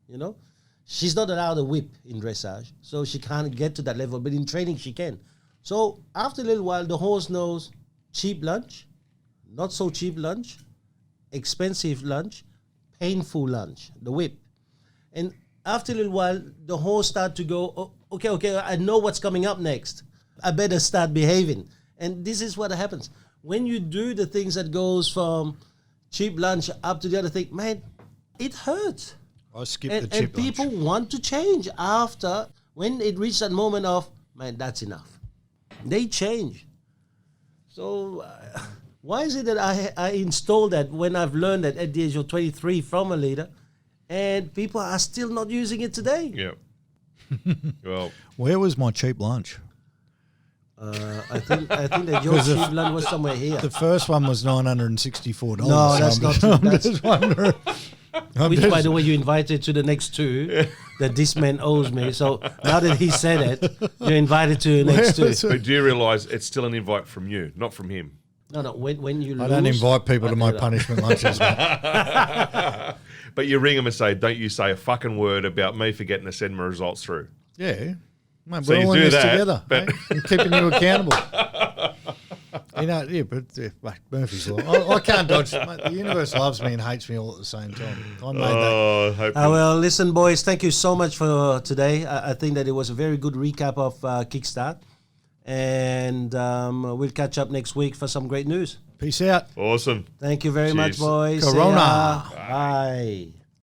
you know. She's not allowed a whip in dressage, so she can't get to that level. But in training, she can. So after a little while, the horse knows cheap lunch, not so cheap lunch, expensive lunch, painful lunch, the whip. And after a little while, the horse start to go, oh, okay, I know what's coming up next. I better start behaving. And this is what happens. When you do the things that goes from cheap lunch up to the other thing, man, it hurts. I skip And the cheap lunch. people want to change after, when it reaches that moment of, man, that's enough. They change. So why is it that I installed that when I've learned that at the age of 23 from a leader, and people are still not using it today? Yeah. Well, Where was my cheap lunch? I think that your cheap lunch was somewhere here. The first one was $964. No, that's not true. I'm That's- just wondering. Which, by the way, you invited to the next two that this man owes me. So now that he said it, you're invited to the next two. but do you realise it's still an invite from you, not from him? No. When you I lose, don't invite people to my do that. punishment lunches. Mate. But you ring him and say, don't you say a fucking word about me forgetting to send my results through. Yeah. Mate, So we're you all in do this that, together. but- Mate. I'm keeping you accountable. Mate, Murphy's Law. I can't dodge. Mate, the universe loves me and hates me all at the same time. I made that. Oh, I hope Well, listen, boys, thank you so much for today. I think that it was a very good recap of Kickstart. And we'll catch up next week for some great news. Peace out. awesome. Thank you very much, Cheers. boys. See Corona. ya. Bye.